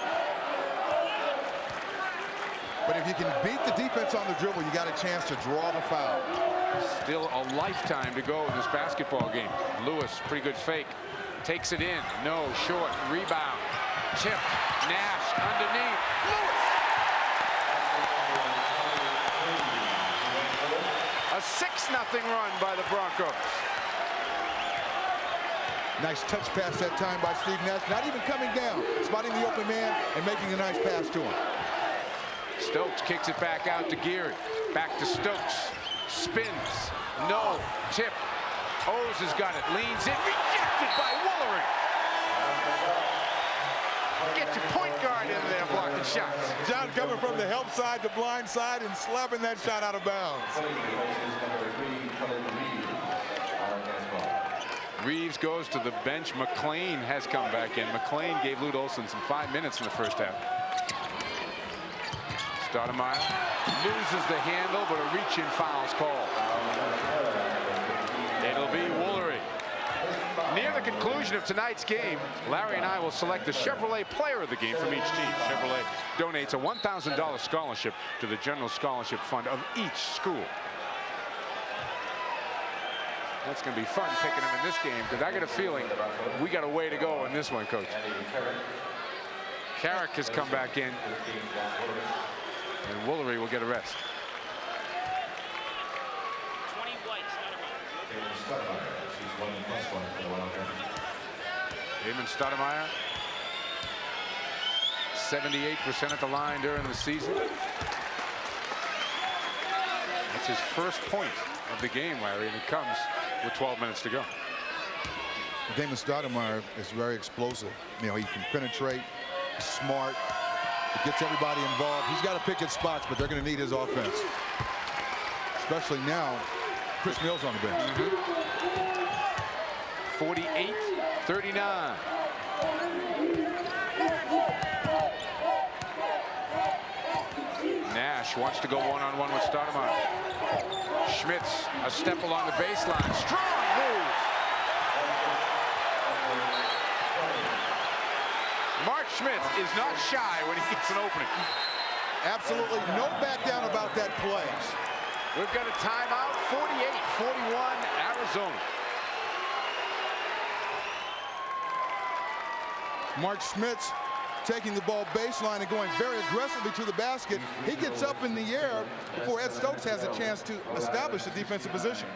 But if you can beat the defense on the dribble, you got a chance to draw the foul. Still a lifetime to go in this basketball game. Lewis, pretty good fake. Takes it in. No, short. Rebound. Tip. Nash underneath. Lewis! A 6-0 run by the Broncos. Nice touch pass that time by Steve Nash. Not even coming down. Spotting the open man and making a nice pass to him. Stokes kicks it back out to Geary. Back to Stokes. Spins. No. Tip. O's has got it. Leans in. Rejected by Woolery. Get your point guard in there blocking shots. John coming from the help side to blind side and slapping that shot out of bounds. Reeves goes to the bench. McLean has come back in. McLean gave Lute Olson some 5 minutes in the first half. Stoudameyer loses the handle, but a reach-in foul's called. It'll be Woolery. Near the conclusion of tonight's game, Larry and I will select the Chevrolet Player of the Game from each team. Chevrolet donates a $1,000 scholarship to the General Scholarship Fund of each school. That's going to be fun picking them in this game, because I got a feeling we got a way to go in this one, Coach. Carrick has come back in, and Woolery will get a rest. Damon Stoudameyer, 78% at the line during the season. That's his first point of the game, Larry, and it comes with 12 minutes to go. Damon Stoudameyer is very explosive. You know, he can penetrate, smart, he gets everybody involved. He's got to pick his spots, but they're going to need his offense. Especially now, Chris Mills on the bench. 48-39. Nash wants to go one-on-one with Stoudameyer. Schmitz, a step along the baseline. Strong move. Mark Schmitz is not shy when he gets an opening. Absolutely no back down about that play. We've got a timeout, 48-41, Arizona. Mark Schmitz taking the ball baseline and going very aggressively to the basket. He gets up in the air before Ed Stokes has a chance to establish a defensive position.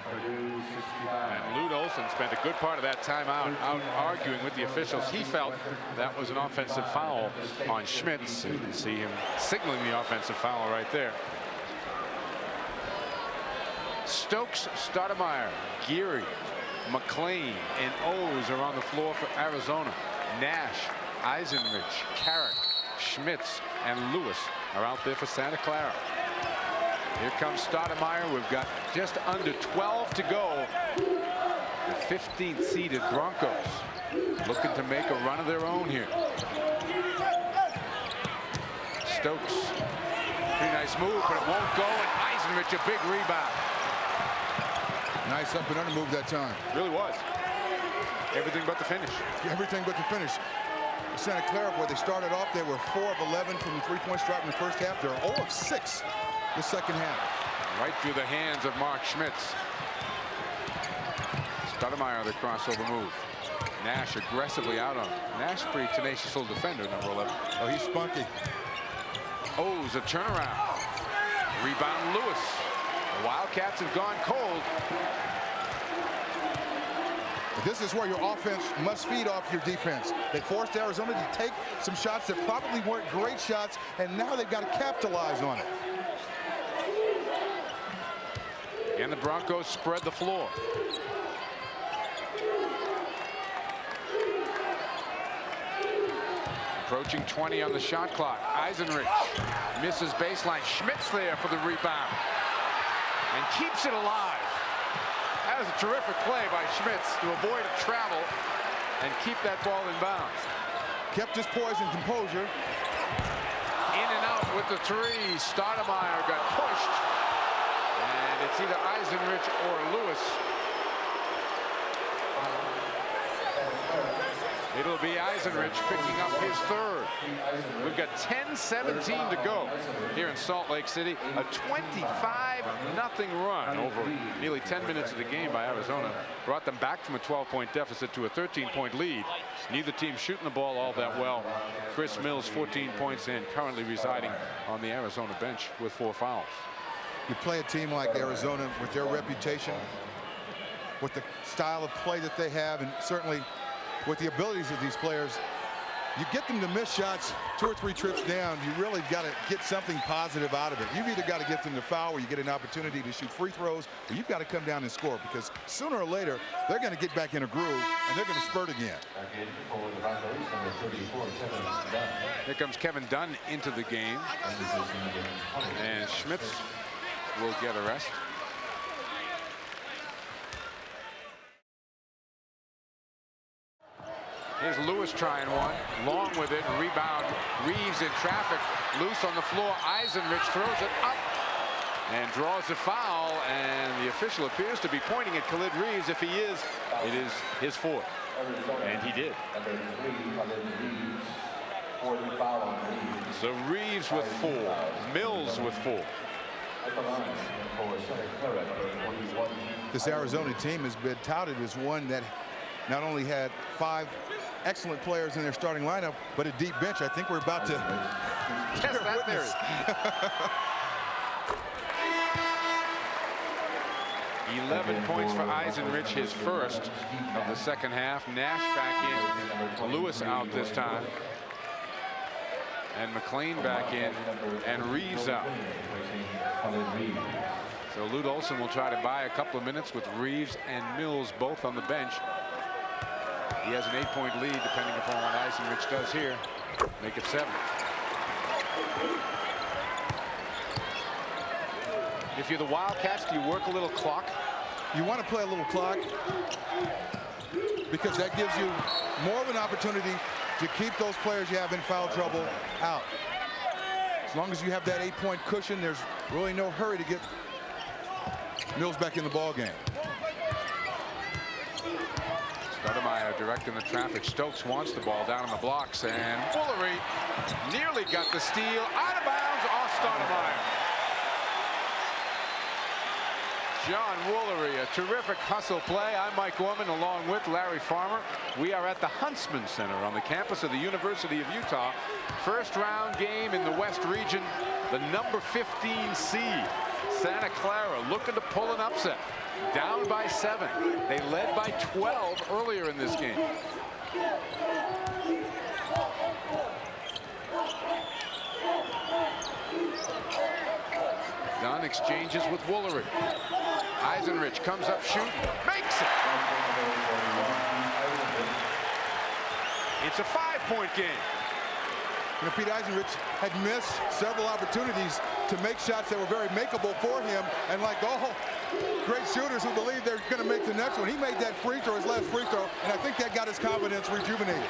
And Lute Olson spent a good part of that timeout out arguing with the officials. He felt that was an offensive foul on Schmitz. You can see him signaling the offensive foul right there. Stokes, Stoudameyer, Geary, McLean, and O's are on the floor for Arizona. Nash, Eisenrich, Carrick, Schmitz, and Lewis are out there for Santa Clara. Here comes Stoudameyer. We've got just under 12 to go. The 15th seeded Broncos looking to make a run of their own here. Stokes, pretty nice move, but it won't go, and Eisenrich a big rebound. Nice up and under move that time. Really was. Everything but the finish. Everything but the finish. Santa Clara, where they started off, they were 4 of 11 from the three-point stripe in the first half. They're 0 of 6 the second half. Right through the hands of Mark Schmitz. Stoudameyer, the crossover move. Nash aggressively out on him. Nash, pretty tenacious little defender, number 11. Oh, he's spunky. O's a turnaround. Rebound Lewis. The Wildcats have gone cold. This is where your offense must feed off your defense. They forced Arizona to take some shots that probably weren't great shots, and now they've got to capitalize on it. And the Broncos spread the floor. Approaching 20 on the shot clock. Eisenrich misses baseline. Schmitz there for the rebound and keeps it alive. That was a terrific play by Schmitz to avoid a travel and keep that ball in bounds. Kept his poise and composure. In and out with the three. STOUDAMIRE got pushed. And it's either Eisenrich or Lewis. It'll be Eisenrich picking up his third. We've got 10-17 to go here in Salt Lake City. A 25-0 run over nearly 10 minutes of the game by Arizona brought them back from a 12-point deficit to a 13-point lead. Neither team shooting the ball all that well. Chris Mills, 14 points in, currently residing on the Arizona bench with 4 fouls. You play a team like Arizona with their reputation, with the style of play that they have, and certainly with the abilities of these players, you get them to miss shots 2 or 3 trips down. You really got to get something positive out of it. You've either got to get them to foul where you get an opportunity to shoot free throws, or you've got to come down and score, because sooner or later they're going to get back in a groove and they're going to spurt again. Here comes Kevin Dunn into the game, and Schmitz will get a rest. Here's Lewis trying one. Long with it. Rebound. Reeves in traffic. Loose on the floor. Eisenrich throws it up and draws a foul. And the official appears to be pointing at Khalid Reeves. If he is, it is his fourth. And he did. So Reeves with 4. Mills with 4. This Arizona team has been touted as one that not only had 5 excellent players in their starting lineup, but a deep bench. I think we're about to test that theory. 11 points for Eisenrich, his first of the second half. Nash back in. Lewis out this time. And McLean back in. And Reeves out. So Lute Olson will try to buy a couple of minutes with Reeves and Mills both on the bench. He has an 8-point lead, depending upon what Eisenrich does here. Make it 7. If you're the Wildcats, do you work a little clock? You want to play a little clock because that gives you more of an opportunity to keep those players you have in foul trouble out. As long as you have that 8-point cushion, there's really no hurry to get Mills back in the ball game. STOUDAMIRE directing the traffic. Stokes wants the ball down on the blocks, and Woolery nearly got the steal. Out of bounds off STOUDAMIRE. John Woolery, a terrific hustle play. I'm Mike Gorman along with Larry Farmer. We are at the Huntsman Center on the campus of the University of Utah. First round game in the West region. The number 15 seed, Santa Clara, looking to pull an upset. Down by 7. They led by 12 earlier in this game. Dunn exchanges with Woolery. Eisenrich comes up shooting, makes it. It's a 5-point game. You know, Pete Eisenrich had missed several opportunities to make shots that were very makeable for him, and like all great shooters who believe they're going to make the next one, he made that free throw, his last free throw, and I think that got his confidence rejuvenated.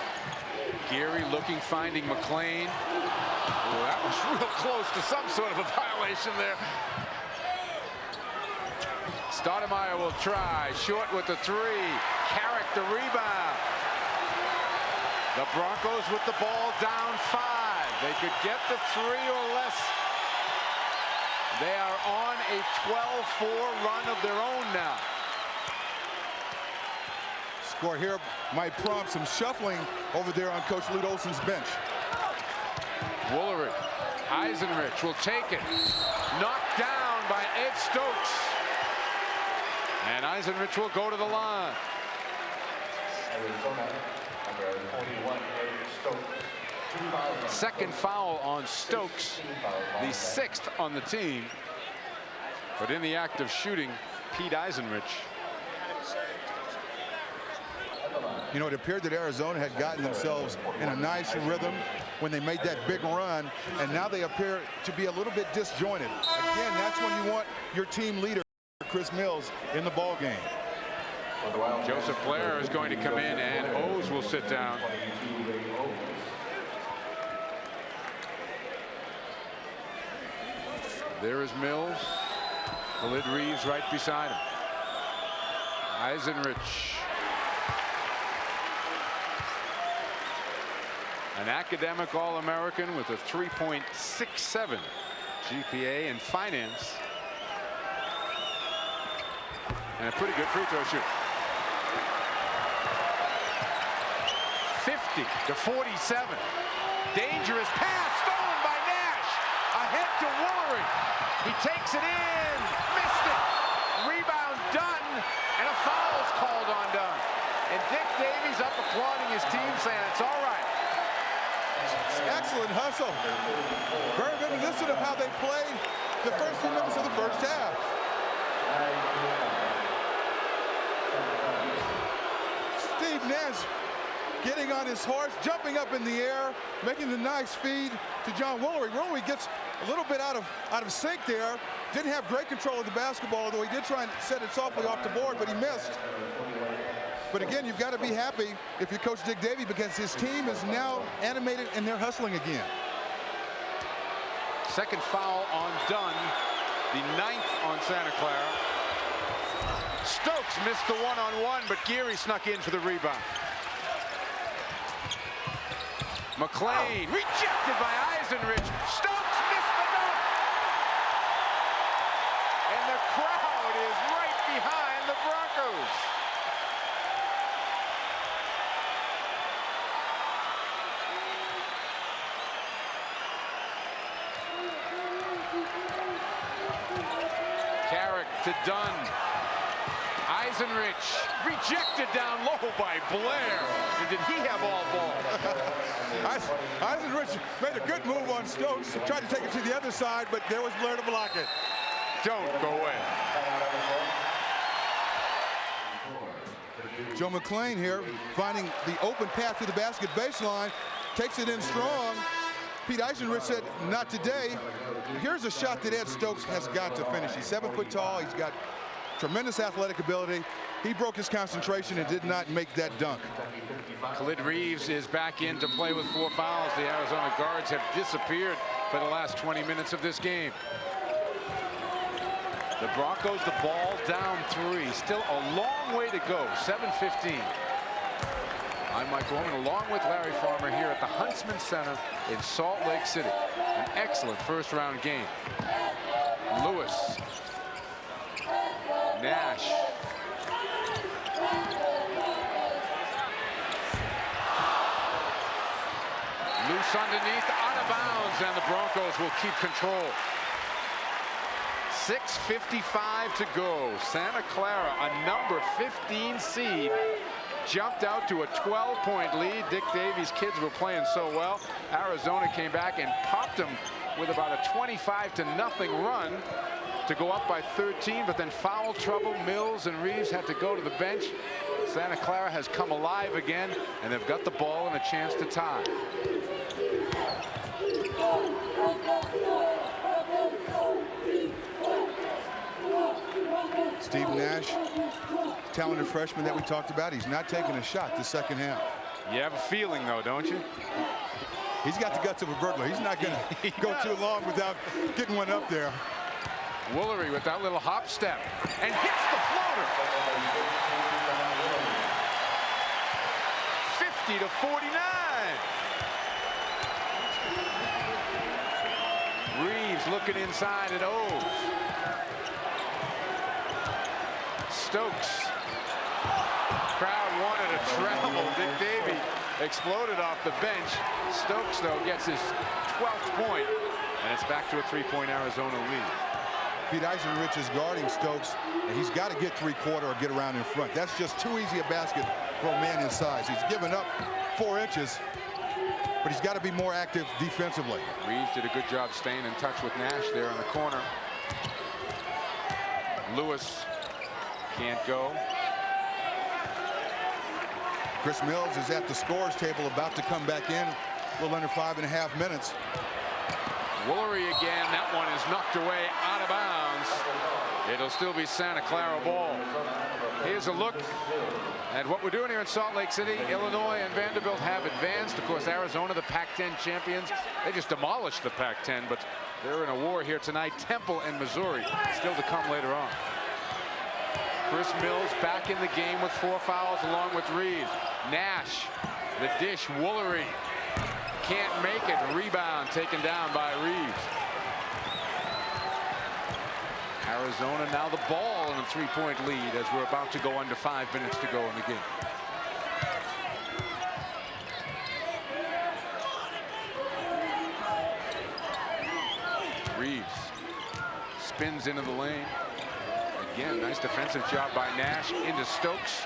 Geary looking, finding McLean. Oh, that was real close to some sort of a violation there. STOUDAMIRE will try. Short with the 3. Carrick the rebound. The Broncos with the ball down 5. They could get the 3 or less. They are on a 12-4 run of their own now. Score here might prompt some shuffling over there on Coach Lute Olson's bench. Woolery. Eisenrich will take it. Knocked down by Ed Stokes. And Eisenrich will go to the line. Arizona, number 41, Stokes. Second foul on Stokes, the 6th on the team. But in the act of shooting, Pete Eisenrich. You know, it appeared that Arizona had gotten themselves in a nice rhythm when they made that big run, and now they appear to be a little bit disjointed. Again, that's when you want your team leader, Chris Mills, in the ball game. Joseph Blair is going to come in, and O's will sit down. There is Mills. Khalid Reeves right beside him. Eisenrich. An academic All-American with a 3.67 GPA in finance. And a pretty good free throw shooter. 50-47. Dangerous pass stolen by Nash. Ahead to Woolery. He takes it in. Missed it. Rebound Dunne. And a foul's called on Dunne. And Dick Davies up applauding his team, saying it's all right. Excellent hustle. Very reminiscent of how they played the first few minutes of the first half. Steve Nash getting on his horse, jumping up in the air, making the nice feed to John Woolery. Woolery gets a little bit out of sync there. Didn't have great control of the basketball, although he did try and set it softly off the board, but he missed. But again, you've got to be happy if you're Coach Dick Davey, because his team is now animated and they're hustling again. Second foul on Dunne, the 9th on Santa Clara. Stokes missed the one-on-one, but Geary snuck in for the rebound. McLean rejected by Eisenrich. Stokes missed the dunk. And the crowd is right behind the Broncos. Carrick to Dunne. Eisenrich rejected down low by Blair. And did he have all ball? Eisenrich made a good move on Stokes, tried to take it to the other side, but there was Blair to block it. Don't go away. Joe McLean here, finding the open path to the basket baseline, takes it in strong. Pete Eisenrich said, not today. Here's a shot that Ed Stokes has got to finish. He's 7 foot tall. He's got tremendous athletic ability. He broke his concentration and did not make that dunk. Khalid Reeves is back in to play with 4 fouls. The Arizona guards have disappeared for the last 20 minutes of this game. The Broncos, the ball down 3. Still a long way to go. 7:15. I'm Mike Roman, along with Larry Farmer here at the Huntsman Center in Salt Lake City. An excellent first-round game. Lewis. Nash. Loose underneath, out of bounds, and the Broncos will keep control. 6:55 to go. Santa Clara, a number 15 seed, jumped out to a 12-point lead. Dick Davies' kids were playing so well. Arizona came back and popped them with about a 25-0 run to go up by 13, but then foul trouble. Mills and Reeves had to go to the bench. Santa Clara has come alive again, and they've got the ball and a chance to tie. Steve Nash, talented freshman that we talked about, he's not taking a shot the second half. You have a feeling, though, don't you? He's got the guts of a burglar. He's not going to go too long without getting one up there. Woolery with that little hop step and hits the floater. 50-49. Reeves looking inside at O's. Stokes. Crowd wanted a travel. Dick Davey exploded off the bench. Stokes, though, gets his 12th point, and it's back to a 3-point Arizona lead. Pete Eisenrich is guarding Stokes, and he's got to get three-quarter or get around in front. That's just too easy a basket for a man his size. He's given up 4 inches, but he's got to be more active defensively. Reeves did a good job staying in touch with Nash there in the corner. Lewis can't go. Chris Mills is at the scores table, about to come back in. A little under 5.5 minutes. Woolery again. That one is knocked away out of bounds. It'll still be Santa Clara ball. Here's a look at what we're doing here in Salt Lake City. Illinois and Vanderbilt have advanced. Of course, Arizona, the Pac-10 champions. They just demolished the Pac-10, but they're in a war here tonight. Temple and Missouri still to come later on. Chris Mills back in the game with 4 fouls along with Reeves. Nash, the dish, Woolery. Can't make it. Rebound taken down by Reeves. Arizona now the ball in a 3-point lead as we're about to go under 5 minutes to go in the game. Reeves spins into the lane. Again, nice defensive job by Nash into Stokes.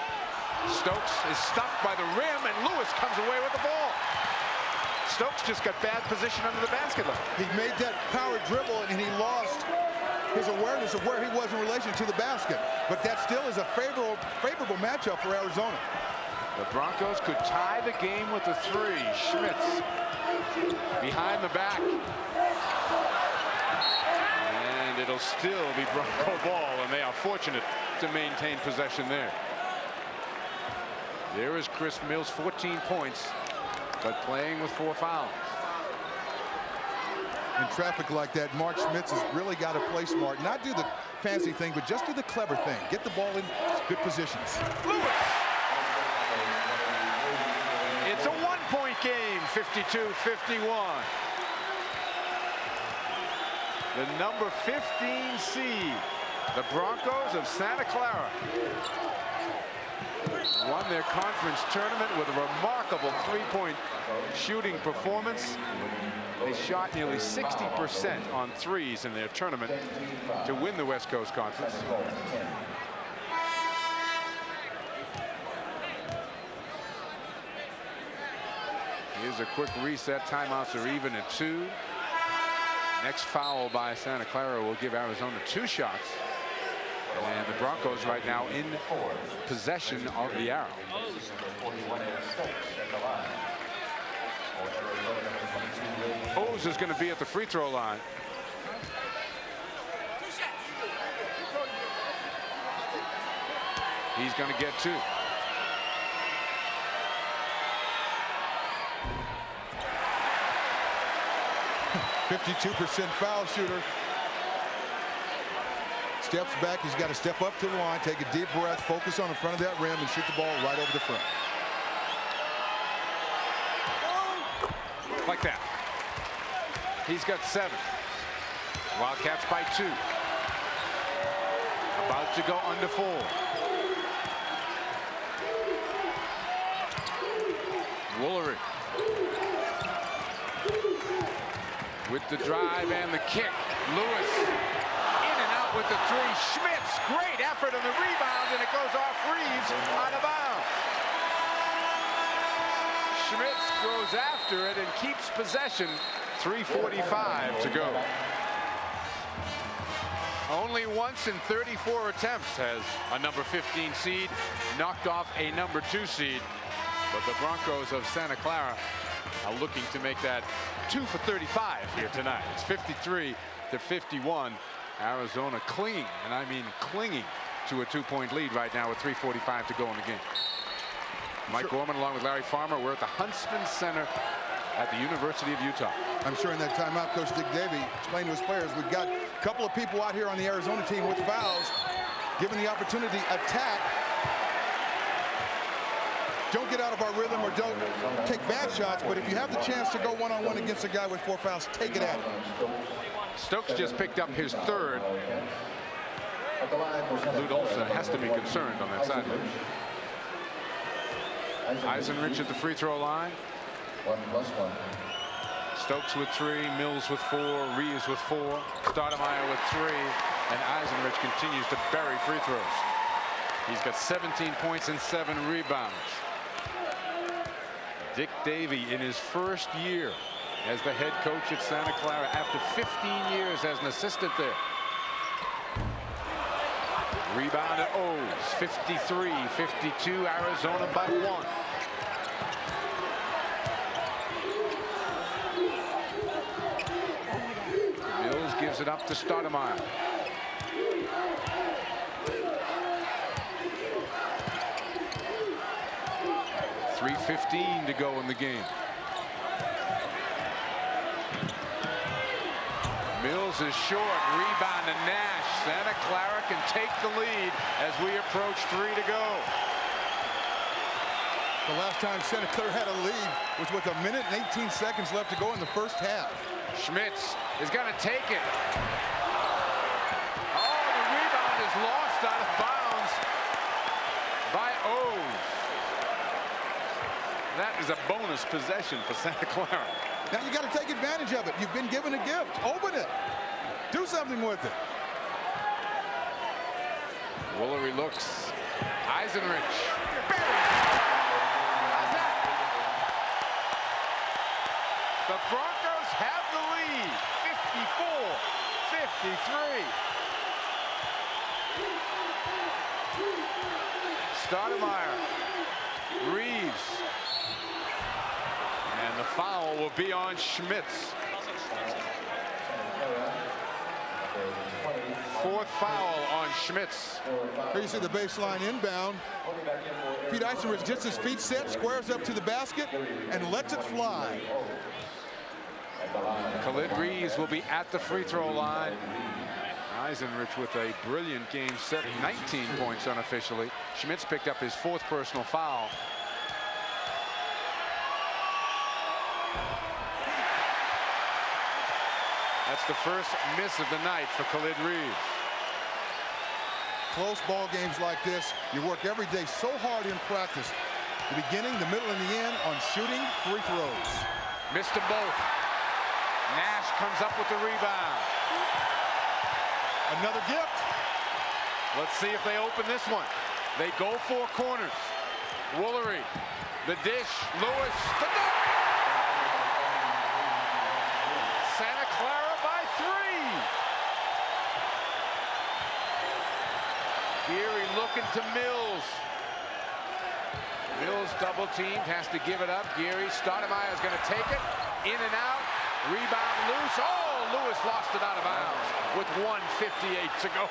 Stokes is stopped by the rim, and Lewis comes away with the ball. Stokes just got bad position under the basket line. He made that power dribble, and he lost his awareness of where he was in relation to the basket. But that still is a favorable matchup for Arizona. The Broncos could tie the game with a 3. Schmitz behind the back. And it'll still be Bronco ball, and they are fortunate to maintain possession there. There is Chris Mills, 14 points, but playing with 4 fouls. In traffic like that, Mark Schmitz has really got to play smart. Not do the fancy thing, but just do the clever thing. Get the ball in good positions. Lewis! It's a 1-point game, 52-51. The number 15 seed, the Broncos of Santa Clara, won their conference tournament with a remarkable 3-point shooting performance. They shot nearly 60% on 3s in their tournament to win the West Coast Conference. Here's a quick reset. Timeouts are even at 2. Next foul by Santa Clara will give Arizona 2 shots. And the Broncos right now in possession of the arrow. Bose is going to be at the free throw line. He's going to get 2. %52 foul shooter. Steps back. He's got to step up to the line, take a deep breath, focus on the front of that rim, and shoot the ball right over the front. Like that. He's got 7. Wildcats by 2. About to go under 4. Woolery with the drive and the kick. Lewis in and out with the 3. Schmitz, great effort on the rebound, and it goes off Reeves out of bounds. Schmitz goes after it and keeps possession. 3:45 to go. Only once in 34 attempts has a number 15 seed knocked off a number 2 seed. But the Broncos of Santa Clara are looking to make that 2 for 35 here tonight. It's 53-51. Arizona clinging, and I mean clinging, to a 2-point lead right now with 3:45 to go in the game. Mike Gorman along with Larry Farmer. We're at the Huntsman Center at the University of Utah. I'm sure in that timeout, Coach Dick Davey explained to his players, we've got a couple of people out here on the Arizona team with fouls, given the opportunity, attack. Don't get out of our rhythm or don't take bad shots, but if you have the chance to go one-on-one against a guy with 4 fouls, take it at him. Stokes just picked up his 3rd. Lute Olson has to be concerned on that sideline. Eisenrich at the free throw line. 1+1. Stokes with 3, Mills with 4, Reeves with 4, Stoudameyer with 3, and Eisenrich continues to bury free throws. He's got 17 points and 7 rebounds. Dick Davey in his first year as the head coach at Santa Clara after 15 years as an assistant there. Rebound at O's, 53-52, Arizona by 1. Mills gives it up to STOUDAMIRE. .3:15 to go in the game. Mills is short. Rebound to Nash. Santa Clara can take the lead as we approach 3 to go. The last time Santa Clara had a lead was with 1 minute and 18 seconds left to go in the first half. Schmitz is going to take it. Oh, the rebound is lost out of bounds by O's. That is a bonus possession for Santa Clara. Now you got to take advantage of it. You've been given a gift. Open it. Do something with it. Woolery looks. Eisenrich. The Broncos have the lead. 54-53. STOUDAMIRE. Reeves. And the foul will be on Schmitz. 4th foul on Schmitz. Here you see the baseline inbound. Pete Eisenrich gets his feet set, squares up to the basket, and lets it fly. Khalid Reeves will be at the free throw line. Eisenrich with a brilliant game, set 19 points unofficially. Schmitz picked up his 4th personal foul. That's the first miss of the night for Khalid Reeves. Close ball games like this, you work every day so hard in practice. The beginning, the middle, and the end on shooting free throws. Missed them both. Nash comes up with the rebound. Another gift. Let's see if they open this one. They go 4 corners. Woolery, the dish, Lewis, the dunk! Santa Clara by 3. Geary looking to Mills. Mills double teamed, has to give it up. Geary, STOUDAMIRE is going to take it. In and out. Rebound loose. Oh, Lewis lost it out of bounds with 1:58 to go.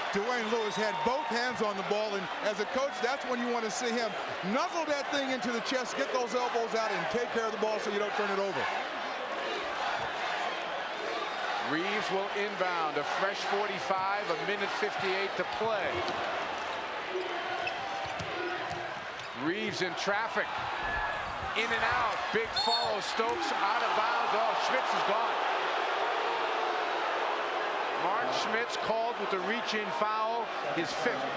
Dwayne Lewis had both hands on the ball, and as a coach, that's when you want to see him nuzzle that thing into the chest, get those elbows out, and take care of the ball so you don't turn it over. Reeves will inbound, a fresh 45, 1:58 to play. Reeves in traffic. In and out, big follow, Stokes out of bounds. Oh, Schmitz is gone. Mark Schmitz called with the reach-in foul, his 5th.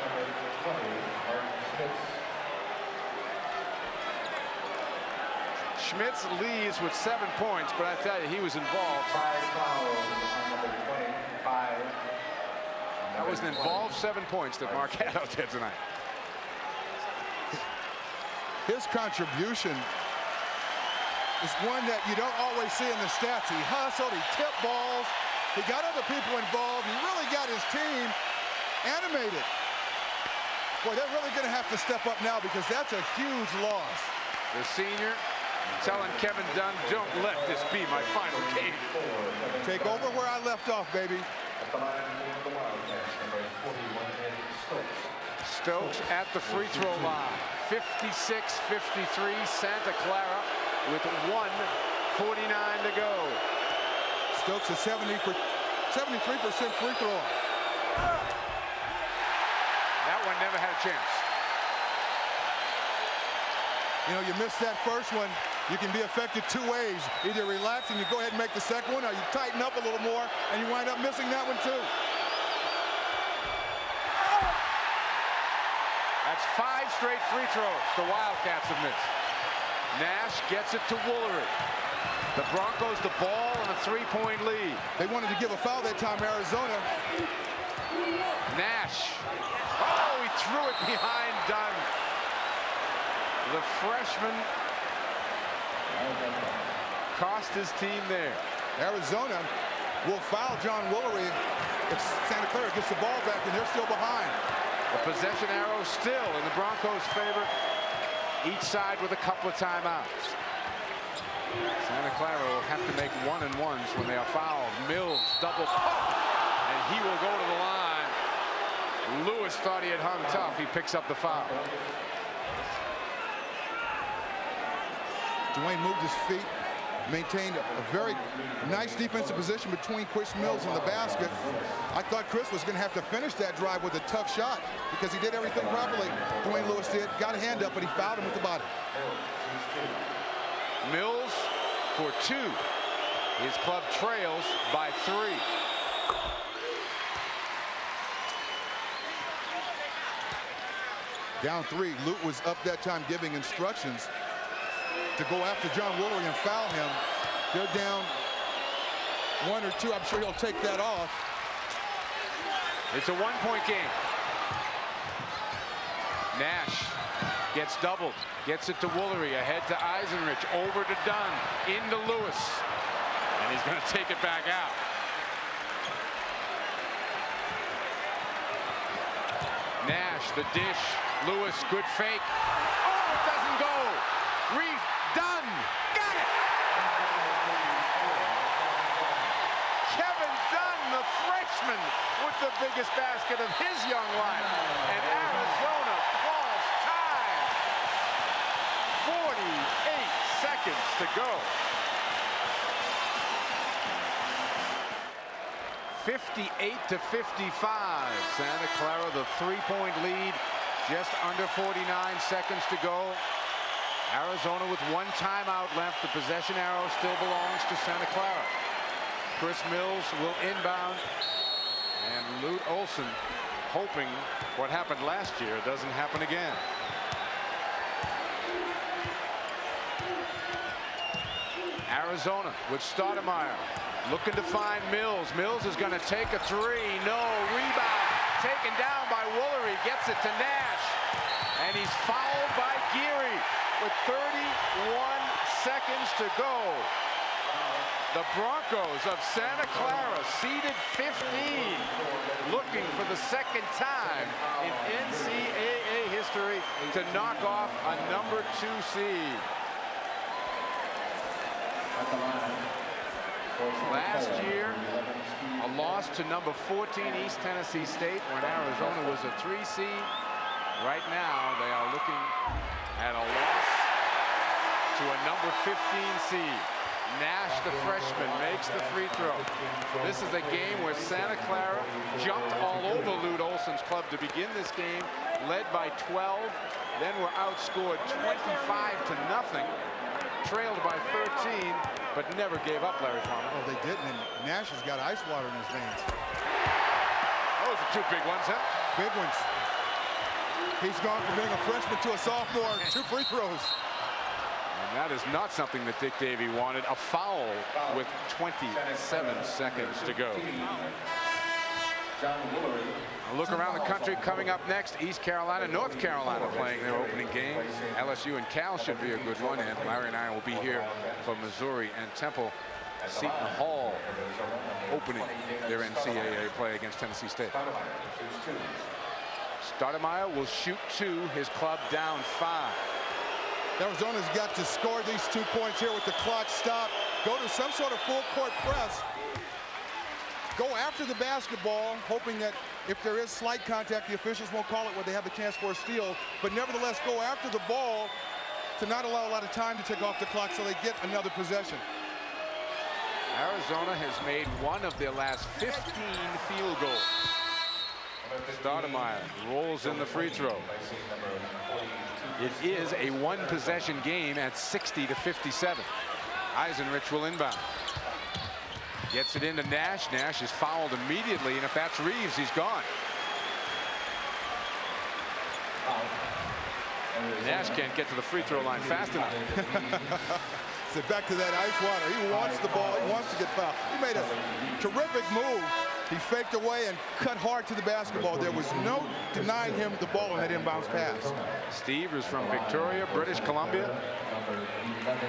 Schmitz leads with 7 points, but I tell you, he was involved. That was an involved 7 points that Mark had out there tonight. His contribution is one that you don't always see in the stats. He hustled, he tipped balls, he got other people involved, he really got his team animated. Boy, they're really going to have to step up now because that's a huge loss. The senior telling Kevin Dunn, don't let this be my final game. Take over where I left off, baby. Stokes at the free throw line. 56-53, Santa Clara with 1:49 to go. Stokes is 73% free throw. That one never had a chance. You know, you missed that first one, you can be affected 2 ways. Either relax and you go ahead and make the second one, or you tighten up a little more and you wind up missing that one too. That's 5 straight free throws the Wildcats have missed. Nash gets it to Woolery. The Broncos the ball and a 3-point lead. They wanted to give a foul that time, Arizona. Nash. Oh, he threw it behind Dunn. The freshman cost his team there. Arizona will foul John Woolery if Santa Clara gets the ball back, and they're still behind. The possession arrow still in the Broncos' favor. Each side with a couple of timeouts. Santa Clara will have to make 1-and-1s when they are fouled. Mills double pump, and he will go to the line. Lewis thought he had hung tough. He picks up the foul. Dwayne moved his feet, maintained a very nice defensive position between Chris Mills and the basket. I thought Chris was going to have to finish that drive with a tough shot because he did everything properly. Dwayne Lewis did, got a hand up, but he fouled him with the body. Mills for 2. His club trails by 3. Down 3, Lute was up that time giving instructions to go after John Woolery and foul him. They're down 1 or 2. I'm sure he'll take that off. It's a 1-point game. Nash gets doubled, gets it to Woolery, ahead to Eisenrich, over to Dunn, into Lewis, and he's going to take it back out. Nash, the dish, Lewis, good fake. Oh, it doesn't go. Reeves, Dunn, got it! Kevin Dunn, the freshman, with the biggest basket of his young life. And Arizona calls time. 48 seconds to go. 58-55. Santa Clara, the 3-point lead. Just under 49 seconds to go. Arizona with 1 timeout left. The possession arrow still belongs to Santa Clara. Chris Mills will inbound. And Lute Olson hoping what happened last year doesn't happen again. Arizona with StoudamirE looking to find Mills. Mills is going to take a 3. No. Rebound taken down by Woolery. Gets it to Nash. And he's fouled by Geary with 31 seconds to go. The Broncos of Santa Clara, seeded 15, looking for the second time in NCAA history to knock off a number 2 seed. Last year, a loss to number 14 East Tennessee State when Arizona was a 3 seed. Right now, they are looking at a loss to a number 15 seed. Nash, the freshman, makes the free throw. This is a game where Santa Clara jumped all over Lute Olson's club to begin this game, led by 12, then were outscored 25-0, trailed by 13, but never gave up, Larry Palmer. Oh, they didn't, and Nash has got ice water in his veins. Those are 2 big ones, huh? Big ones. He's gone from being a freshman to a sophomore, 2 free throws. And that is not something that Dick Davey wanted. A foul with 27 seconds to go. A look around the country coming up next. East Carolina, North Carolina playing their opening game. LSU and Cal should be a good one. And Larry and I will be here for Missouri and Temple. Seton Hall opening their NCAA play against Tennessee State. StoudamirE will shoot 2. His club down 5. Arizona's got to score these 2 points here with the clock stopped. Go to some sort of full court press. Go after the basketball, hoping that if there is slight contact, the officials won't call it where they have the chance for a steal. But nevertheless, go after the ball to not allow a lot of time to tick off the clock so they get another possession. Arizona has made 1 of their last 15 field goals. StoudamirE rolls in the free throw. It is a 1-possession game at 60-57. Eisenrich will inbound. Gets it into Nash. Nash is fouled immediately, and if that's Reeves, he's gone. Nash can't get to the free throw line fast enough. So back to that ice water. He wants the ball. He wants to get fouled. He made a terrific move. He faked away and cut hard to the basketball. There was no denying him the ball on that inbounds pass. Steve is from Victoria, British Columbia.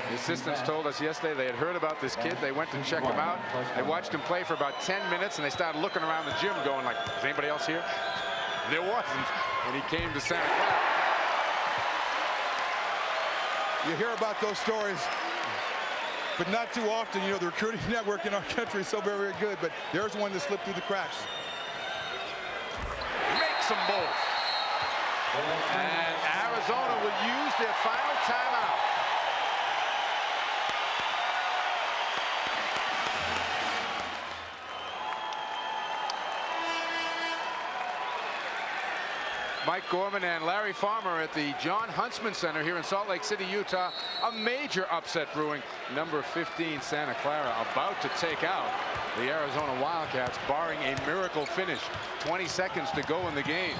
The assistants told us yesterday they had heard about this kid. They went to check him out. They watched him play for about 10 minutes, and they started looking around the gym going like, is anybody else here? There wasn't, and he came to Santa Clara. You hear about those stories, but not too often. You know, the recruiting network in our country is so very, very good, but there's one that slipped through the cracks. Makes them both. And Arizona will use their final timeout. Mike Gorman and Larry Farmer at the John Huntsman Center here in Salt Lake City, Utah. A major upset brewing. Number 15 Santa Clara about to take out the Arizona Wildcats, barring a miracle finish. 20 seconds to go in the game.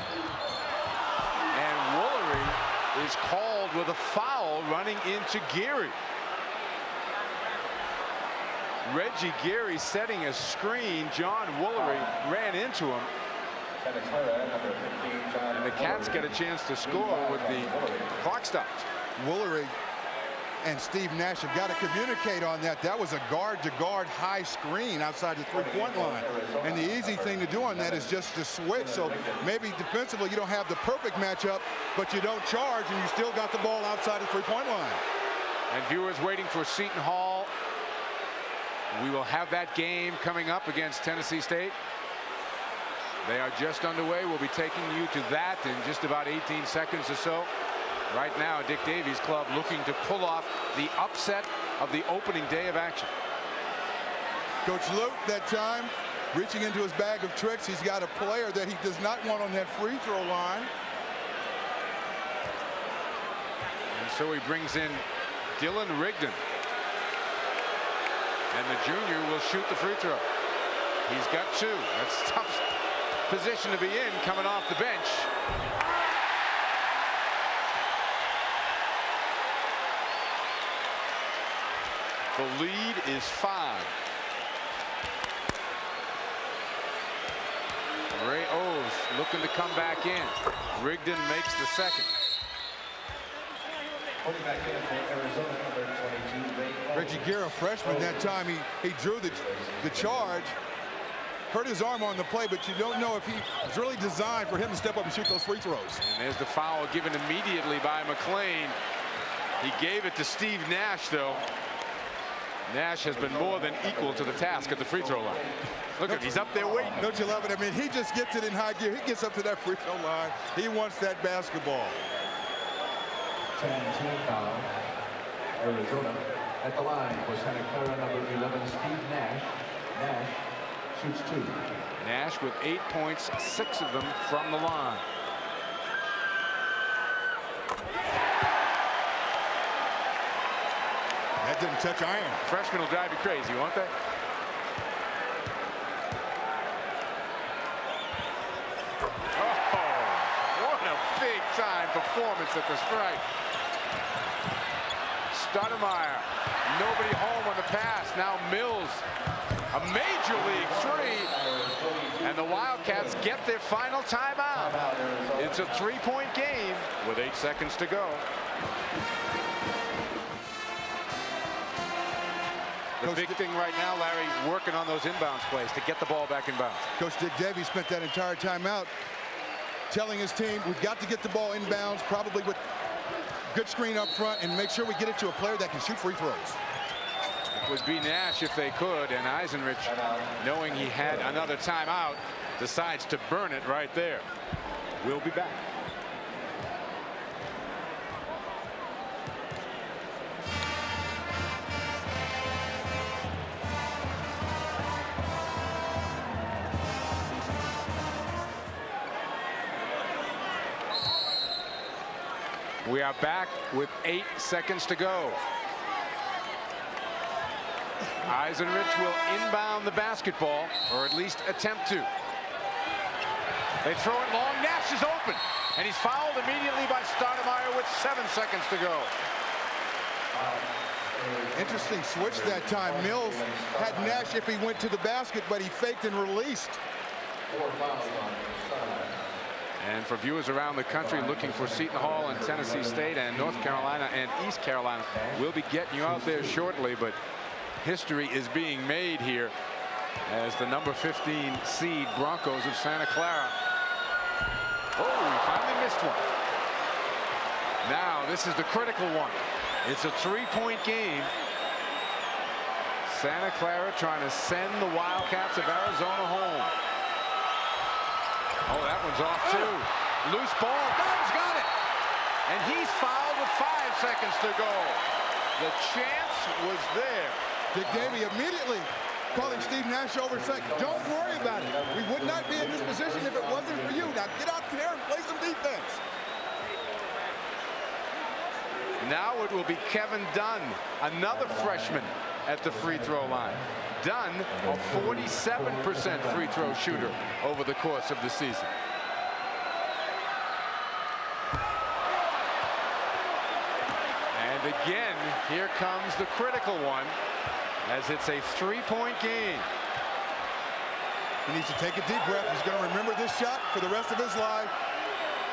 And Woolery is called with a foul running into Geary. Reggie Geary setting a screen. John Woolery ran into him. And the Cats get a chance to score with the clock stopped. Woolery and Steve Nash have got to communicate on that. That was a guard-to-guard high screen outside the three-point line. And the easy thing to do on that is just to switch. So maybe defensively you don't have the perfect matchup, but you don't charge and you still got the ball outside the three-point line. And viewers waiting for Seton Hall. We will have that game coming up against Tennessee State. They are just underway. We'll be taking you to that in just about 18 seconds or so. Right now, Dick Davies' club looking to pull off the upset of the opening day of action. Coach Luke, that time, reaching into his bag of tricks. He's got a player that he does not want on that free throw line. And so he brings in Dylan Rigdon. And the junior will shoot the free throw. He's got two. That's tough position to be in coming off the bench. The lead is 5. Ray O's looking to come back in. Rigdon makes the second. Reggie Geary, a freshman, that time he drew the charge. Hurt his arm on the play, but you don't know if he was really designed for him to step up and shoot those free throws. And there's the foul given immediately by McLean. He gave it to Steve Nash, though. Nash has been more than equal to the task at the free throw line. Look at, he's up there waiting. Don't you love it? I mean, he just gets it in high gear. He gets up to that free throw line. He wants that basketball. 10-team foul. Arizona at the line for Santa Clara, number 11, Steve Nash. Nash shoots 2. Nash with 8 points, 6 of them from the line. That didn't touch iron. Freshmen will drive you crazy, won't they? Oh, what a big-time performance at the strike. Stoudamire, nobody home on the pass. Now Mills, a major league three, and the Wildcats get their final timeout. It's a 3-point game with 8 seconds to go. The big thing right now, Larry, working on those inbounds plays to get the ball back in bounds. Coach Dick Davies spent that entire timeout telling his team, we've got to get the ball inbounds, probably with good screen up front, and make sure we get it to a player that can shoot free throws. It would be Nash if they could, and Eisenrich, knowing he had another timeout, decides to burn it right there. We'll be back. We are back with 8 seconds to go. Eisenrich will inbound the basketball, or at least attempt to. They throw it long. Nash is open, and he's fouled immediately by Stoudamire with 7 seconds to go. Interesting switch that time. Mills had Nash if he went to the basket, but he faked and released. 4 fouls on Stoudamire. And for viewers around the country looking for Seton Hall and Tennessee State and North Carolina and East Carolina, we'll be getting you out there shortly, but history is being made here as the number 15 seed Broncos of Santa Clara. Oh, he finally missed one. Now this is the critical one. It's a 3-point game. Santa Clara trying to send the Wildcats of Arizona home. Oh, that one's off too. Loose ball. Dunn's got it. And he's fouled with 5 seconds to go. The chance was there. Dick Davey immediately calling Steve Nash over, saying, don't worry about it. We would not be in this position if it wasn't for you. Now get out there and play some defense. Now it will be Kevin Dunn, another freshman at the free throw line. Dunn, a 47% free throw shooter over the course of the season. And again, here comes the critical one, as it's a 3-point game. He needs to take a deep breath. He's going to remember this shot for the rest of his life.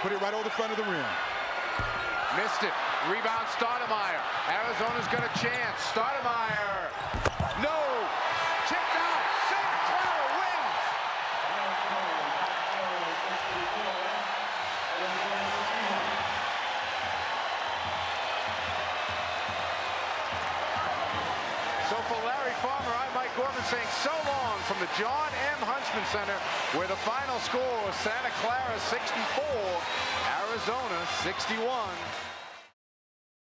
Put it right over the front of the rim. Missed it. Rebound, Stoudamire. Arizona's got a chance. Stoudamire. No. Tipped out. Santa Clara wins. So for Larry Farmer, I'm Mike Gorman saying so long from the John M. Huntsman Center, where the final score was Santa Clara 64, Arizona 61.